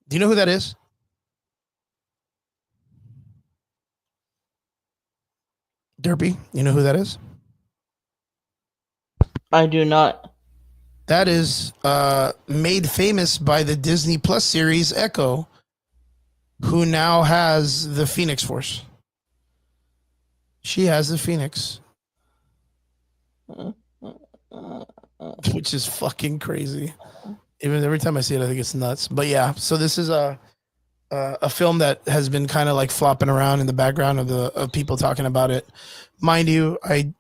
do you know who that is? Derpy, you know who that is? I do not. That is made famous by the Disney Plus series Echo, who now has the Phoenix Force. She has the Phoenix. Which is fucking crazy. Even every time I see it, I think it's nuts. But yeah, so this is a film that has been kind of like flopping around in the background of people talking about it. Mind you, I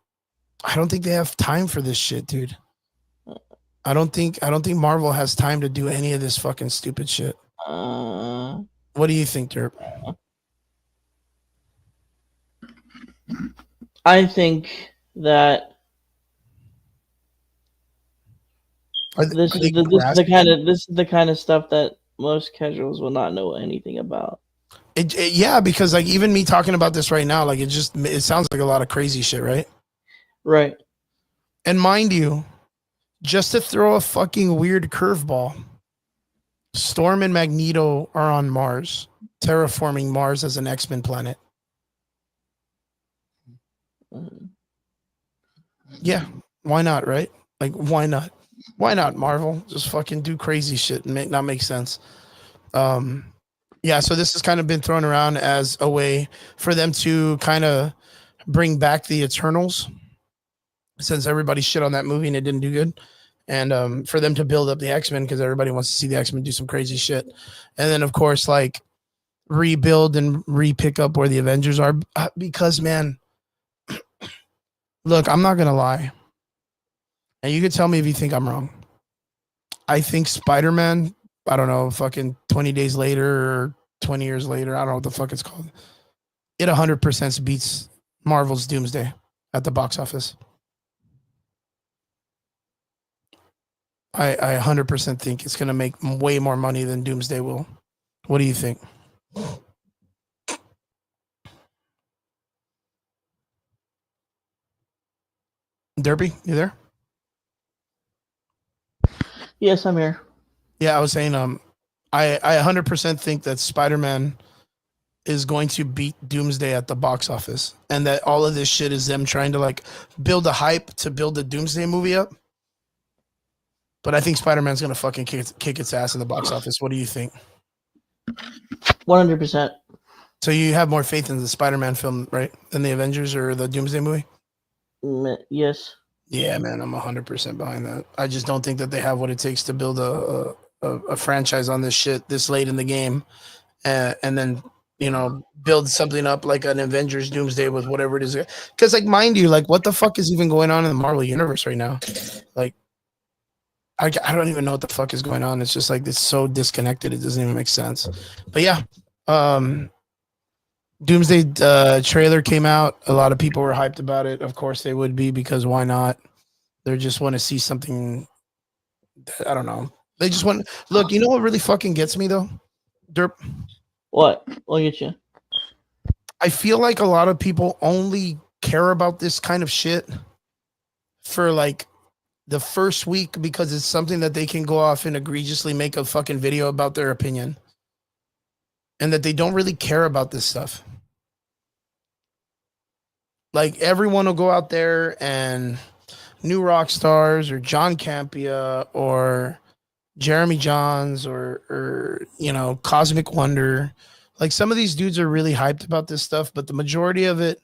don't think they have time for this shit, dude. I don't think Marvel has time to do any of this fucking stupid shit. What do you think, Derp? I think that this is the kind of stuff that most casuals will not know anything about. Yeah, because like even me talking about this right now, like it sounds like a lot of crazy shit, right? Right. And mind you, just to throw a fucking weird curveball, Storm and Magneto are on Mars, terraforming Mars as an X-Men planet. Yeah, why not, right? Like, why not? Why not, Marvel? Just fucking do crazy shit and not make sense. Yeah, so this has kind of been thrown around as a way for them to kind of bring back the Eternals, since everybody shit on that movie and it didn't do good. And for them to build up the X-Men because everybody wants to see the X-Men do some crazy shit. And then, of course, like rebuild and re-pick up where the Avengers are. Because, man, look, I'm not going to lie. And you can tell me if you think I'm wrong. I think Spider-Man, I don't know, fucking 20 days later or 20 years later, I don't know what the fuck it's called. It 100% beats Marvel's Doomsday at the box office. I 100% think it's going to make way more money than Doomsday will. What do you think? Derby, you there? Yes, I'm here. Yeah, I was saying, I 100% think that Spider-Man is going to beat Doomsday at the box office, and that all of this shit is them trying to like build a hype to build the Doomsday movie up. But I think Spider-Man's going to fucking kick its ass in the box office. What do you think? 100%. So you have more faith in the Spider-Man film, right, than the Avengers or the Doomsday movie? Yes. Yeah, man, I'm 100% behind that. I just don't think that they have what it takes to build a franchise on this shit this late in the game, and then, you know, build something up like an Avengers Doomsday with whatever it is. Because, like, mind you, like, what the fuck is even going on in the Marvel universe right now? Like, I don't even know what the fuck is going on. It's just like it's so disconnected. It doesn't even make sense. But yeah, Doomsday trailer came out. A lot of people were hyped about it. Of course they would be, because why not? They just want to see something. I don't know. They just want look. You know what really fucking gets me though, Derp? What? Look at you. I feel like a lot of people only care about this kind of shit for like the first week because it's something that they can go off and egregiously make a fucking video about their opinion, and that they don't really care about this stuff. Like, everyone will go out there and New Rock Stars or John Campia or Jeremy Johns or you know, Cosmic Wonder. Like, some of these dudes are really hyped about this stuff, but the majority of it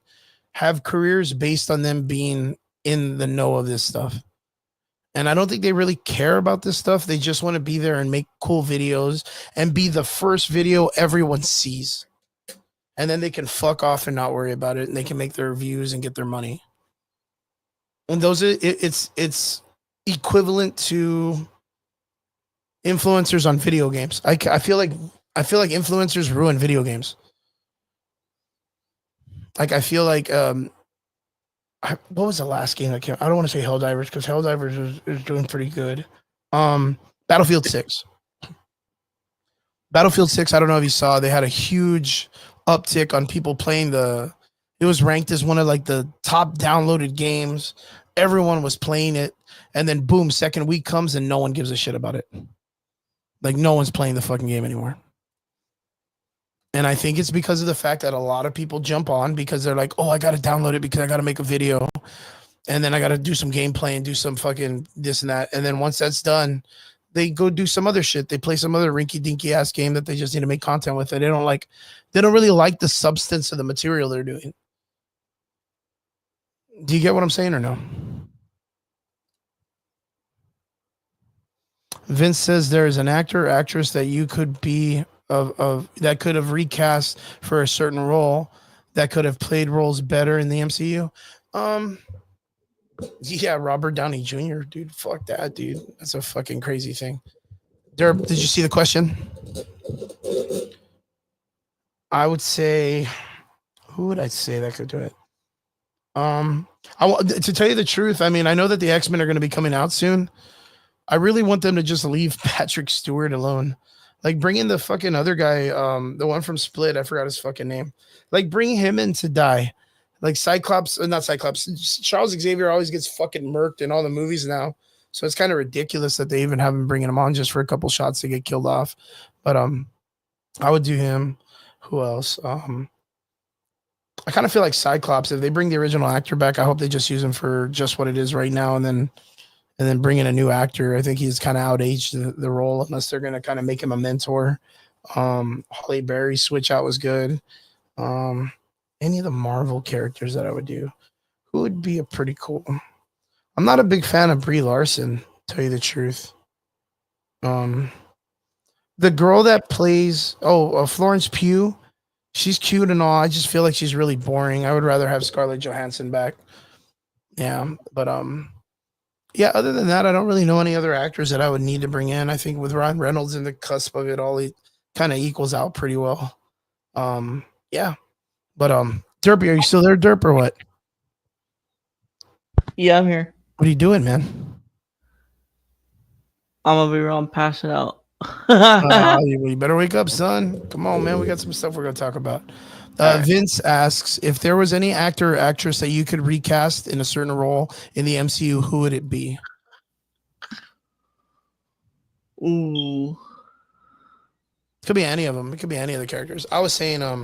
have careers based on them being in the know of this stuff. And I don't think they really care about this stuff. They just want to be there and make cool videos and be the first video everyone sees. And then they can fuck off and not worry about it, and they can make their views and get their money. And those are, it's equivalent to influencers on video games. I feel like influencers ruin video games. Like, I feel like what was the last game that came? I don't want to say Helldivers because Helldivers is doing pretty good. Battlefield 6. Battlefield 6, I don't know if you saw, they had a huge uptick on people playing it was ranked as one of like the top downloaded games. Everyone was playing it, and then boom, second week comes and no one gives a shit about it. Like, no one's playing the fucking game anymore. And I think it's because of the fact that a lot of people jump on because they're like, oh, I got to download it because I got to make a video. And then I got to do some gameplay and do some fucking this and that. And then once that's done, they go do some other shit. They play some other rinky dinky ass game that they just need to make content with. And they don't really like the substance of the material they're doing. Do you get what I'm saying or no? Vince says there is an actor or actress that you could be of that could have recast for a certain role that could have played roles better in the MCU. Yeah, Robert Downey Jr., dude. Fuck that, dude. That's a fucking crazy thing. Derp, did you see the question? I would say, who would I say that could do it? To tell you the truth, I mean, I know that the X-Men are going to be coming out soon. I really want them to just leave Patrick Stewart alone. Like, bring in the fucking other guy, the one from Split. I forgot his fucking name. Like, bring him in to die. Like, not Cyclops. Charles Xavier always gets fucking murked in all the movies now. So it's kind of ridiculous that they even have him bringing him on just for a couple shots to get killed off. But I would do him. Who else? I kind of feel like Cyclops. If they bring the original actor back, I hope they just use him for just what it is right now, and then bring in a new actor. I think he's kind of outaged the role, unless they're gonna kind of make him a mentor. Holly Berry switch out was good. Any of the Marvel characters that I would do, who would be a pretty cool. I'm not a big fan of Brie Larson, to tell you the truth. The girl that plays Florence Pugh, she's cute and all. I just feel like she's really boring. I would rather have Scarlett Johansson back. Yeah, but yeah, other than that, I don't really know any other actors that I would need to bring in. I think with Ryan Reynolds in the cusp of it all, he kind of equals out pretty well. Yeah. But Derpy, are you still there, Derp, or what? Yeah, I'm here. What are you doing, man? I'm gonna be around passing out. You better wake up, son. Come on, man. We got some stuff we're gonna talk about. Vince asks if there was any actor or actress that you could recast in a certain role in the MCU, who would it be? Ooh. It could be any of them. It could be any of the characters. I was saying, I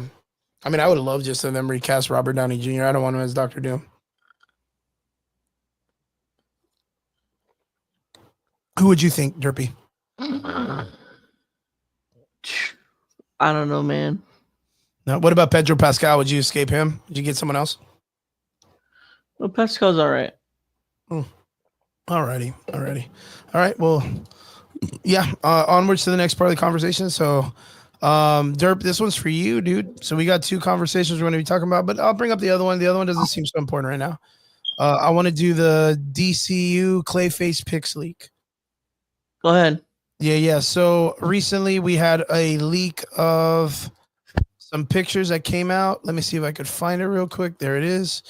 mean, I would love just to them recast Robert Downey Jr. I don't want him as Doctor Doom. Who would you think, Derpy? I don't know, man. Now, what about Pedro Pascal? Would you escape him? Would you get someone else? Well, Pascal's all right. Alrighty. All right. Well, yeah. Onwards to the next part of the conversation. So, Derp, this one's for you, dude. So we got two conversations we're going to be talking about, but I'll bring up the other one. The other one doesn't seem so important right now. I want to do the DCU Clayface Pix leak. Go ahead. Yeah. So recently we had a leak of some pictures that came out. Let me see if I could find it real quick. There it is.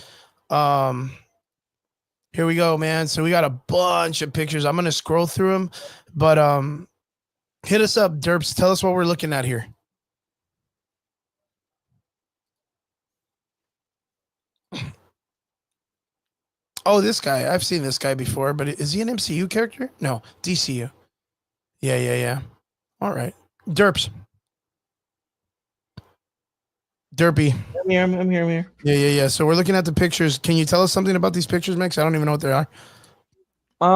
Here we go, man. So we got a bunch of pictures. I'm going to scroll through them, but hit us up, Derps. Tell us what we're looking at here. Oh, this guy. I've seen this guy before, but is he an MCU character? No, DCU. Yeah. All right. Derps. Derpy. I'm here. Yeah. So we're looking at the pictures. Can you tell us something about these pictures, Mix? I don't even know what they are.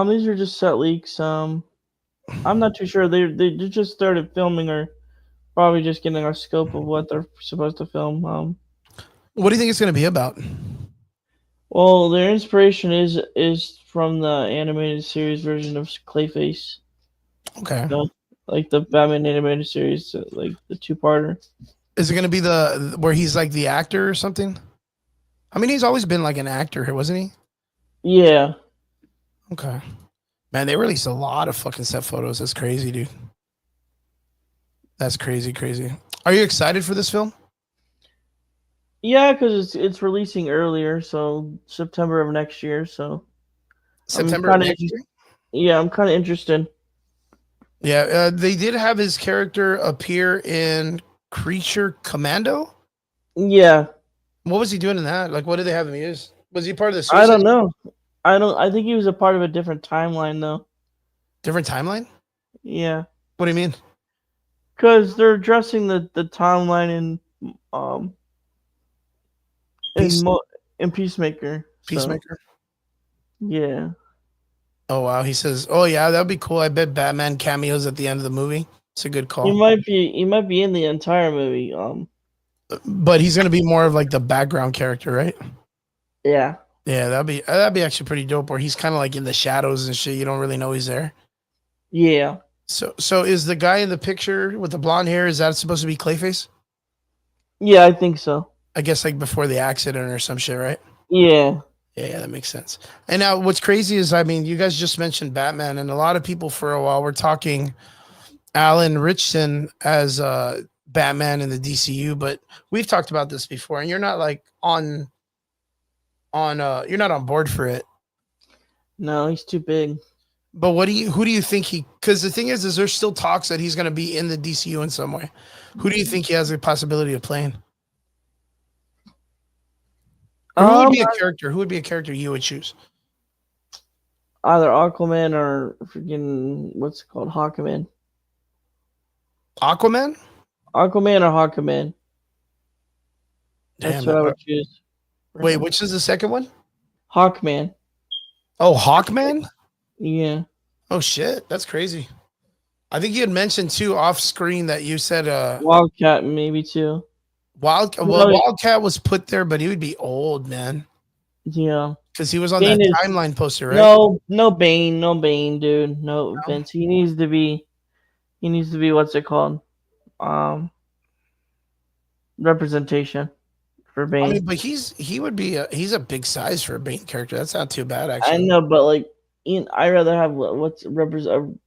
These are just set leaks. I'm not too sure. They just started filming, or probably just getting our scope of what they're supposed to film. What do you think it's going to be about? Well, their inspiration is from the animated series version of Clayface. Okay. You know, like the Batman animated series, like the two-parter. Is it going to be the where he's like the actor or something? I mean, he's always been like an actor, wasn't he? Yeah. Okay. Man, they released a lot of fucking set photos. That's crazy, dude. That's crazy. Are you excited for this film? Yeah, because it's releasing earlier, so September of next year. So September of next year? Yeah, I'm kind of interested. Yeah, they did have his character appear in Creature Commando. Yeah. What was he doing in that? Like, what did they have him use? Was he part of the Suicide? I don't know. I think he was a part of a different timeline, though. Different timeline? Yeah. What do you mean? Because they're addressing the timeline in Peacemaker. Peacemaker. So, yeah. Oh wow, he says, "Oh yeah, that'd be cool." I bet Batman cameos at the end of the movie. It's a good call. He might be in the entire movie. But he's gonna be more of like the background character, right? Yeah. Yeah, that'd be actually pretty dope. Where he's kind of like in the shadows and shit. You don't really know he's there. Yeah. So is the guy in the picture with the blonde hair? Is that supposed to be Clayface? Yeah, I think so. I guess like before the accident or some shit, right? Yeah. Yeah, that makes sense. And now what's crazy is, I mean, you guys just mentioned Batman, and a lot of people for a while were talking Alan Ritchson as Batman in the DCU, but we've talked about this before, and you're not like on you're not on board for it. No, he's too big. But who do you think because the thing is there's still talks that he's going to be in the DCU in some way. Who do you think he has the possibility of playing? Who would be a character? Who would be a character you would choose? either Aquaman or freaking what's it called, Hawkman. Aquaman? Aquaman or Hawkman. That's Damn. what I would choose. Wait, which is the second one? Hawkman. Oh, Hawkman? Yeah. Oh shit, that's crazy. I think you had mentioned too off screen that you said Wildcat maybe too. Wildcat was put there, but he would be old, man. Yeah. Because he was on Bane that is- timeline poster, right? No Bane, dude. No Vince. He needs to be what's it called? Representation for Bane. I mean, but he's a big size for a Bane character. That's not too bad, I actually. know, but like I rather have what's represent.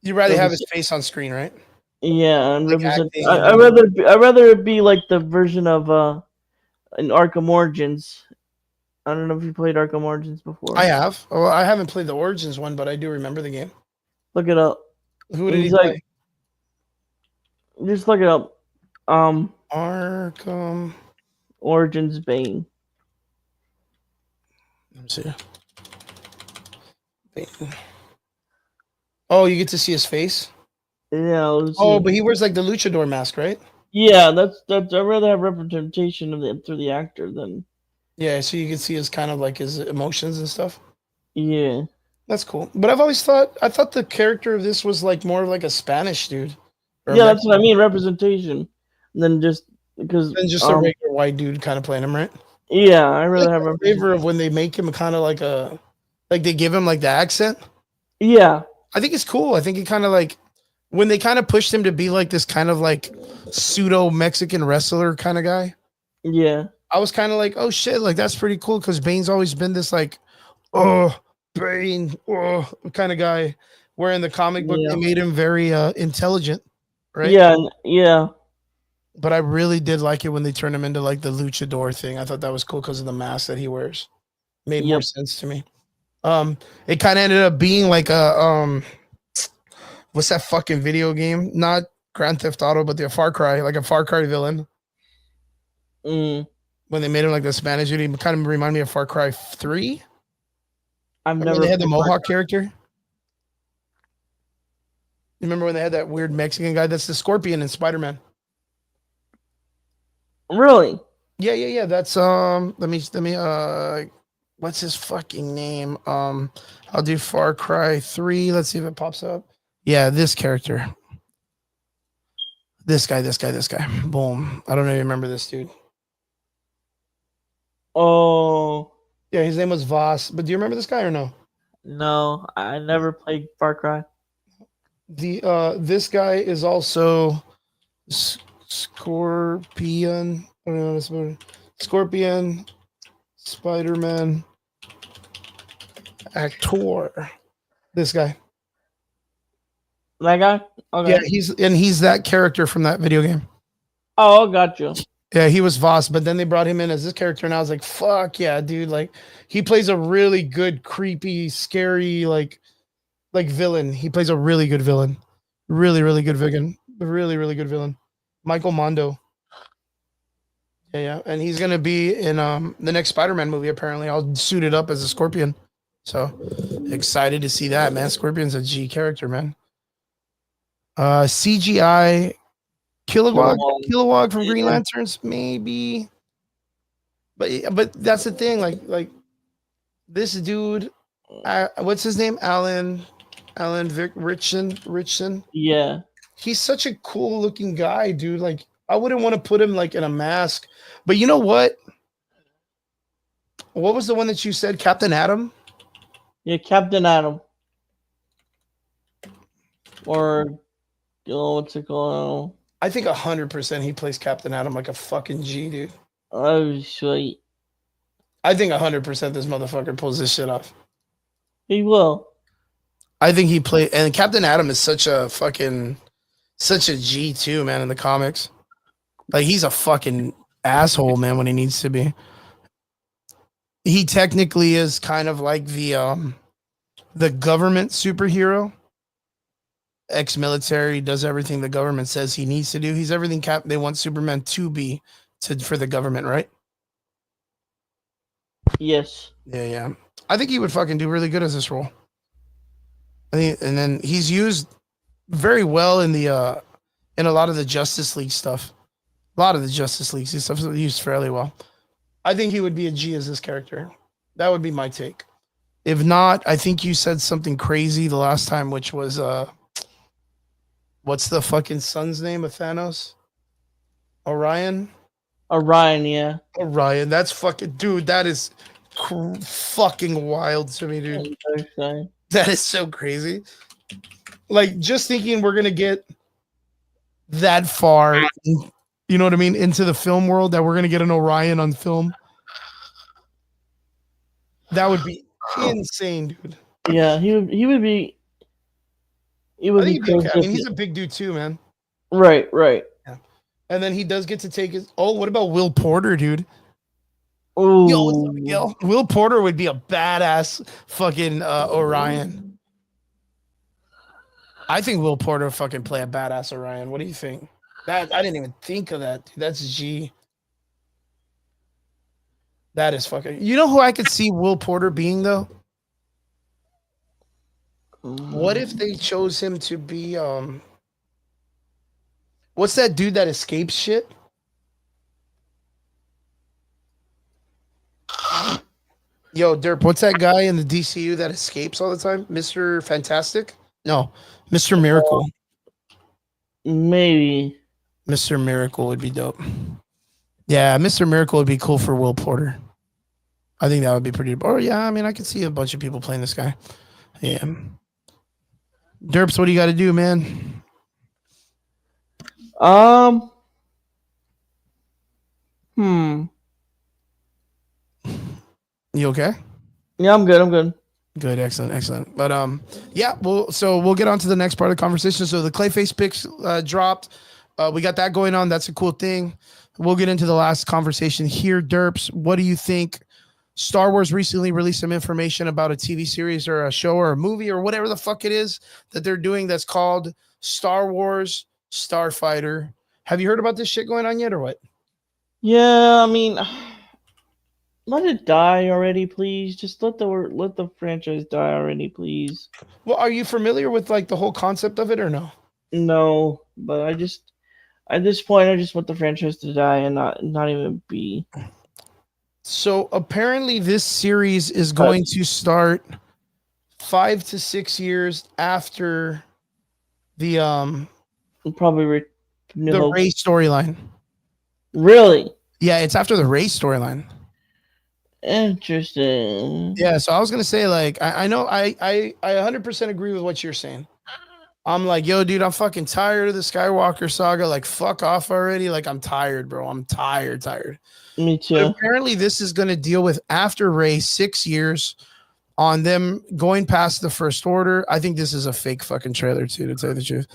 You'd rather have his face on screen, right? Yeah, and Like represent. acting I rather it be like the version of in Arkham Origins. I don't know if you played Arkham Origins before. I have. Well, I haven't played the Origins one, but I do remember the game. Look it up. Who did he He's play? like, just look it up. Arkham Origins Bane. Let me see. Bane. Oh, you get to see his face? Yeah. Let's Oh, see. but he wears like the luchador mask, right? Yeah, that's. I'd rather have representation of through the actor than. Yeah, so you can see his kind of like his emotions and stuff. Yeah. That's cool. But I thought the character of this was like more like a Spanish dude. Or Yeah, that's what I mean. Representation, than just because. than just a regular white dude kind of playing him, right? Yeah, I rather have a flavor of when they make him kind of like they give him like the accent. Yeah. I think it's cool. I think he kind of like when they kind of pushed him to be like this kind of like pseudo Mexican wrestler kind of guy. Yeah. I was kind of like, oh shit, like that's pretty cool because Bane's always been this like, oh, Bane, oh, kind of guy. Where in the comic book they made him very intelligent, right? Yeah, yeah. But I really did like it when they turned him into like the luchador thing. I thought that was cool because of the mask that he wears. Made more sense to me. It kind of ended up being like a what's that fucking video game? Not Grand Theft Auto, but the Far Cry, like a Far Cry villain. When they made him like the Spanish dude, he kind of reminded me of Far Cry 3. They had the Mohawk character. You remember when they had that weird Mexican guy? That's the Scorpion in Spider-Man. Really? Yeah. That's let me what's his fucking name? I'll do Far Cry 3. Let's see if it pops up. Yeah, this character. This guy. Boom. I don't even remember this dude. Oh. Yeah, his name was Voss. But do you remember this guy or no? No, I never played Far Cry. This guy is also Scorpion. I don't know this one. Scorpion, Spider-Man, actor. This guy. That guy? Okay. Yeah, he's that character from that video game. Oh, gotcha. Yeah, he was Voss, but then they brought him in as this character, and I was like, "Fuck yeah, dude!" Like, he plays a really good, creepy, scary, like villain. He plays a really good villain, really good villain, really good villain. Michael Mondo. Yeah, and he's gonna be in the next Spider-Man movie. Apparently, I'll suit it up as a Scorpion. So excited to see that, man. Scorpion's a G character, man. CGI. Kilowog from Green Lanterns, maybe. But that's the thing, like this dude, what's his name? Alan Richson. Yeah. He's such a cool looking guy, dude. Like I wouldn't want to put him like in a mask. But you know what? What was the one that you said, Captain Atom? Yeah, Captain Atom. Or what's it called? I think 100% he plays Captain Atom like a fucking G, dude. Oh, sweet. I think 100% this motherfucker pulls this shit off. He will. I think he played, and Captain Atom is such a G too, man, in the comics. Like he's a fucking asshole, man, when he needs to be. He technically is kind of like the government superhero. Ex-military, does everything the government says he needs to do. He's everything they want Superman to be for the government, right? Yes. Yeah. I think he would fucking do really good as this role. I think, and then he's used very well in the in a lot of the Justice League stuff. A lot of the Justice League stuff is used fairly well. I think he would be a G as this character. That would be my take. If not, I think you said something crazy the last time, which was what's the fucking son's name of Thanos? Orion. Orion, yeah. Orion. That's fucking dude. That is fucking wild to me, dude. That is so crazy. Like just thinking we're gonna get that far, you know what I mean, into the film world that we're gonna get an Orion on film. That would be insane, dude. Yeah, he would be. He would be okay. I mean, he's a big dude too, man. Right. Yeah. And then he does get to take his. Oh, what about Will Porter, dude? Oh, Yo, what's up, Miguel? Will Porter would be a badass fucking Orion. I think Will Porter would fucking play a badass Orion. What do you think? That I didn't even think of that. Dude. That's G. That is fucking. You know who I could see Will Porter being though? What if they chose him to be what's that dude that escapes shit? Yo, Derp, what's that guy in the DCU that escapes all the time? Mr. Fantastic? No, Mr. Miracle. Maybe. Mr. Miracle would be dope. Yeah, Mr. Miracle would be cool for Will Porter. I think that would be pretty. Oh yeah, I mean, I could see a bunch of people playing this guy. Yeah. Derps, what do you got to do, man? You okay? Yeah, I'm good. Good, excellent. But yeah, we'll get on to the next part of the conversation. So the Clayface picks dropped. We got that going on. That's a cool thing. We'll get into the last conversation here. Derps, what do you think? Star Wars recently released some information about a TV series or a show or a movie or whatever the fuck it is that they're doing that's called Star Wars Starfighter. Have you heard about this shit going on yet or what? Yeah, I mean, let it die already, please. Just let the franchise die already, please. Well, are you familiar with like the whole concept of it or no? No, but at this point, I just want the franchise to die and not even be. So apparently this series is going to start 5 to 6 years after the probably the Rey storyline. Really? Yeah, it's after the Rey storyline. Interesting. Yeah, so I was gonna say, like, I know I 100% agree with what you're saying. I'm like, yo, dude, I'm fucking tired of the Skywalker saga. Like, fuck off already. Like, I'm tired, bro. I'm tired. Me too. But apparently, this is gonna deal with after Rey 6 years on them going past the First Order. I think this is a fake fucking trailer too, to tell you the truth.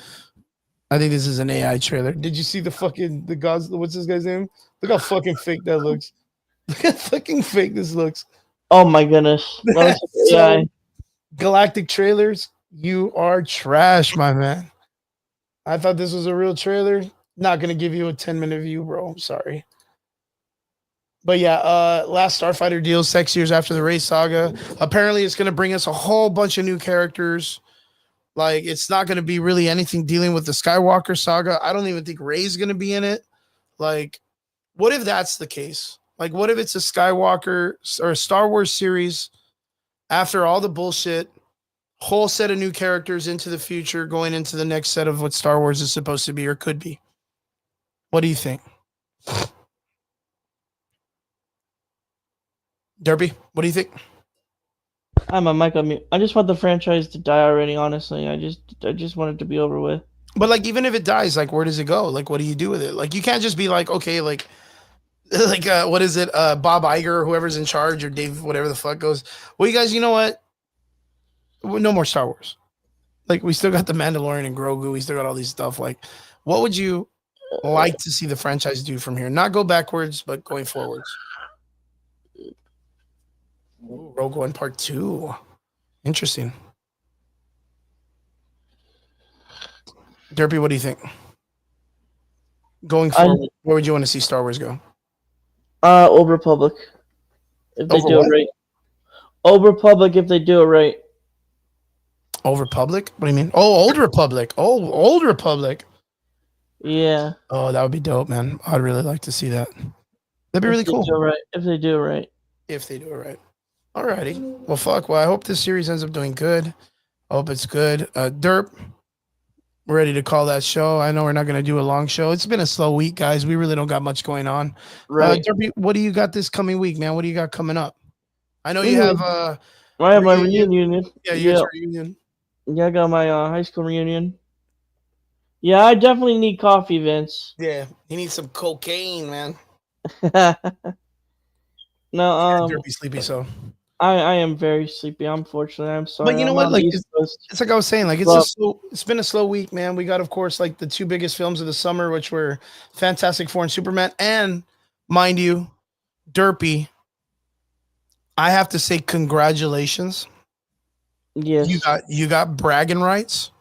I think this is an AI trailer. Did you see the gods? What's this guy's name? Look how fucking fake that looks. Look how fucking fake this looks. Oh my goodness. So, Galactic trailers, you are trash, my man. I thought this was a real trailer. Not gonna give you a 10-minute view, bro. I'm sorry. But yeah, last Starfighter deal 6 years after the Rey saga. Apparently, it's gonna bring us a whole bunch of new characters. Like, it's not gonna be really anything dealing with the Skywalker saga. I don't even think Rey's gonna be in it. Like, what if that's the case? Like, what if it's a Skywalker or a Star Wars series after all the bullshit, whole set of new characters into the future, going into the next set of what Star Wars is supposed to be or could be? What do you think? Derby, what do you think? I'm a mic on mute. I just want the franchise to die already, honestly. I just want it to be over with. But, like, even if it dies, like, where does it go? Like, what do you do with it? Like, you can't just be like, okay, like what is it? Bob Iger or whoever's in charge or Dave, whatever the fuck goes. Well, you guys, you know what? No more Star Wars. Like, we still got the Mandalorian and Grogu. We still got all these stuff. Like, what would you like to see the franchise do from here? Not go backwards, but going forwards. Ooh, Rogue One Part 2. Interesting. Derpy, what do you think? Going forward, where would you want to see Star Wars go? Old Republic. If they do it right. Old Republic, if they do it right. Old Republic? What do you mean? Oh, Old Republic. Oh, Old Republic. Yeah. Oh, that would be dope, man. I'd really like to see that. That'd be If really they cool. do it right. If they do it right. If they do it right. Alrighty. Well, fuck. Well, I hope this series ends up doing good. I hope it's good. Derp, we're ready to call that show. I know we're not going to do a long show. It's been a slow week, guys. We really don't got much going on. Right. Derpy, what do you got this coming week, man? What do you got coming up? I know you Reunion. have I have my reunion. Yeah, you got your reunion. Yeah, I got my high school reunion. Yeah, I definitely need coffee, Vince. Yeah, you need some cocaine, man. No, Derpy sleepy, so I am very sleepy. Unfortunately, I'm sorry. But you know I'm what? on Like the East Coast. it's like I was saying, like it's been a slow week, man. We got, of course, like the two biggest films of the summer, which were Fantastic Four and Superman, and mind you, Derpy. I have to say congratulations. Yes, you got bragging rights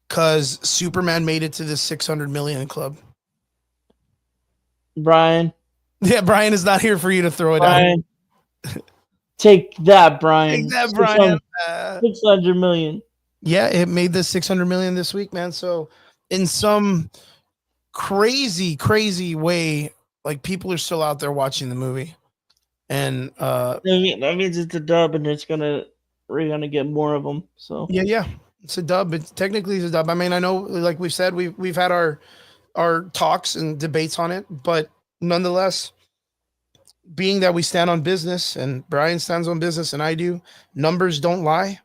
because Superman made it to the 600 million club. Brian. Yeah, Brian is not here for you to throw it Brian. Take that, Brian. Take that, Brian. 600 million. Yeah, it made the 600 million this week, man. So in some crazy way, like people are still out there watching the movie. And that means it's a dub, and we're gonna get more of them. So yeah, it's a dub. It's technically a dub. I mean, I know, like we've said, we've had our talks and debates on it, but nonetheless, being that we stand on business, and Brian stands on business, and I do, numbers don't lie.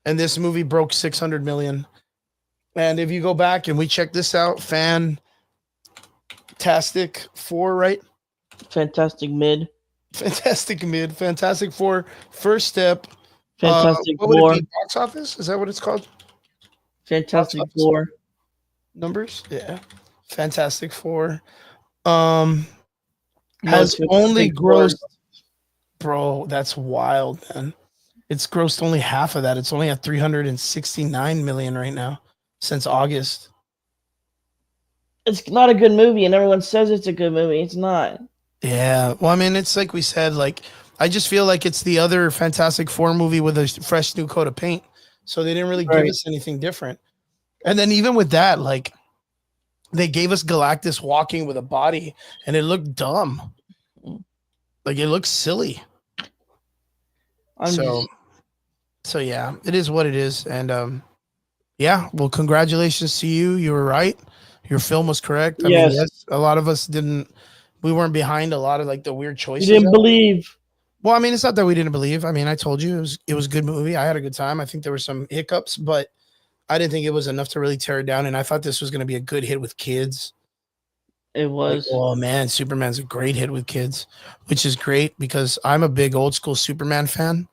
And this movie broke 600 million. And if you go back and we check this out, Fantastic Four, right? Fantastic Mid. Fantastic Four, First Step. Fantastic what would Four. it be? Box office? Is that what it's called? Fantastic Four. Numbers? Yeah. Fantastic Four. Has only grossed. Bro, that's wild, man. It's grossed only half of that. It's only at 369 million right now since August. It's not a good movie, and everyone says it's a good movie. It's not. Yeah. Well, I mean, it's like we said, like, I just feel like it's the other Fantastic Four movie with a fresh new coat of paint. So they didn't really give us anything different. And then even with that, like, they gave us Galactus walking with a body, and it looked dumb. Like, it looked silly. So yeah, it is what it is. And yeah, well, congratulations to you. You were right. Your film was correct. I mean, yes, a lot of us we weren't behind a lot of like the weird choices. You didn't believe. Well, I mean, it's not that we didn't believe. I mean, I told you it was a good movie. I had a good time. I think there were some hiccups, but I didn't think it was enough to really tear it down. And I thought this was going to be a good hit with kids. It was. Like, oh man, Superman's a great hit with kids, which is great because I'm a big old school Superman fan.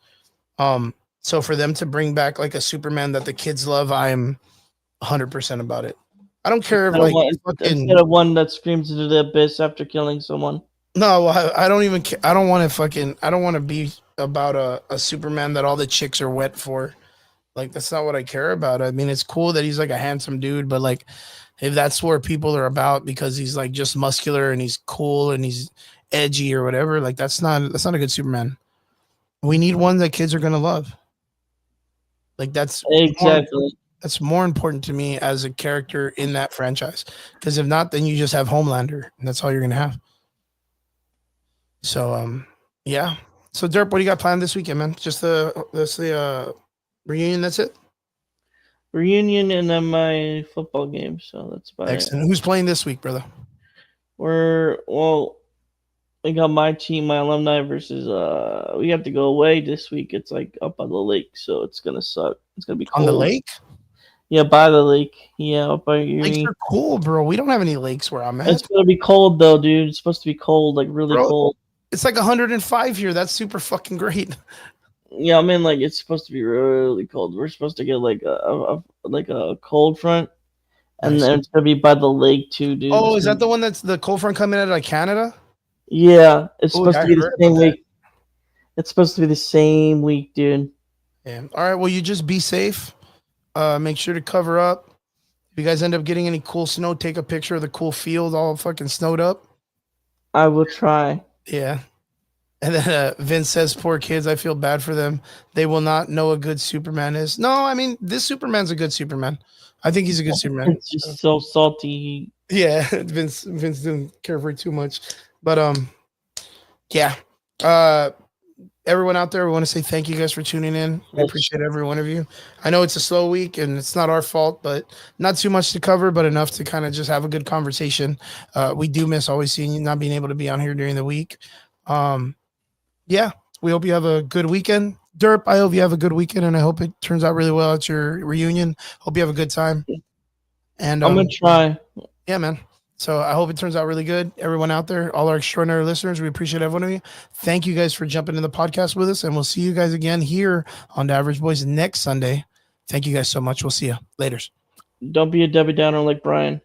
So for them to bring back like a Superman that the kids love, I'm 100% about it. I don't care if like instead of one that screams into the abyss after killing someone. No, I don't even care. I don't want to be about a Superman that all the chicks are wet for. Like, that's not what I care about. I mean, it's cool that he's like a handsome dude, but like, if that's where people are about because he's like just muscular and he's cool and he's edgy or whatever, like that's not a good Superman. We need one that kids are gonna love. Like that's exactly. That's more important to me as a character in that franchise. Because if not, then you just have Homelander, and that's all you're gonna have. So yeah. So Derp, what do you got planned this weekend, man? Just the reunion, that's it? Reunion and then my football game. So that's about excellent. Who's playing this week, brother? We got my team, my alumni versus we have to go away this week. It's like up on the lake, so it's gonna suck. It's gonna be cold. On the lake? Yeah, by the lake. Yeah, up by lakes are cool, bro. We don't have any lakes where I'm at. It's gonna be cold though, dude. It's supposed to be cold, like really cold. It's like 105 here. That's super fucking great. Yeah, I mean, like it's supposed to be really cold. We're supposed to get like a cold front, and then it's gonna be by the lake too, dude. Oh, is that the one that's the cold front coming out of like Canada? Yeah, it's supposed to be the same week. It's supposed to be the same week, dude. Yeah. All right. Well, you just be safe. Make sure to cover up. If you guys end up getting any cool snow, take a picture of the cool field all fucking snowed up. I will try. Yeah. And then Vince says, "Poor kids, I feel bad for them. They will not know a good Superman is." No, I mean this Superman's a good Superman. I think he's a good Superman. It's just so salty. Yeah, Vince didn't care for it too much, but yeah. Everyone out there, we want to say thank you guys for tuning in. We Yes. appreciate every one of you. I know it's a slow week and it's not our fault, but not too much to cover, but enough to kind of just have a good conversation. We do miss always seeing you, not being able to be on here during the week. Yeah, we hope you have a good weekend. Derp, I hope you have a good weekend, and I hope it turns out really well at your reunion. Hope you have a good time. And I'm gonna try. yeah, man. So I hope it turns out really good. Everyone out there, all our extraordinary listeners, we appreciate every one of you. Thank you guys for jumping in the podcast with us, and we'll see you guys again here on The Average Boys next Sunday. Thank you guys so much. We'll see you. Laters. Don't be a Debbie Downer like Brian.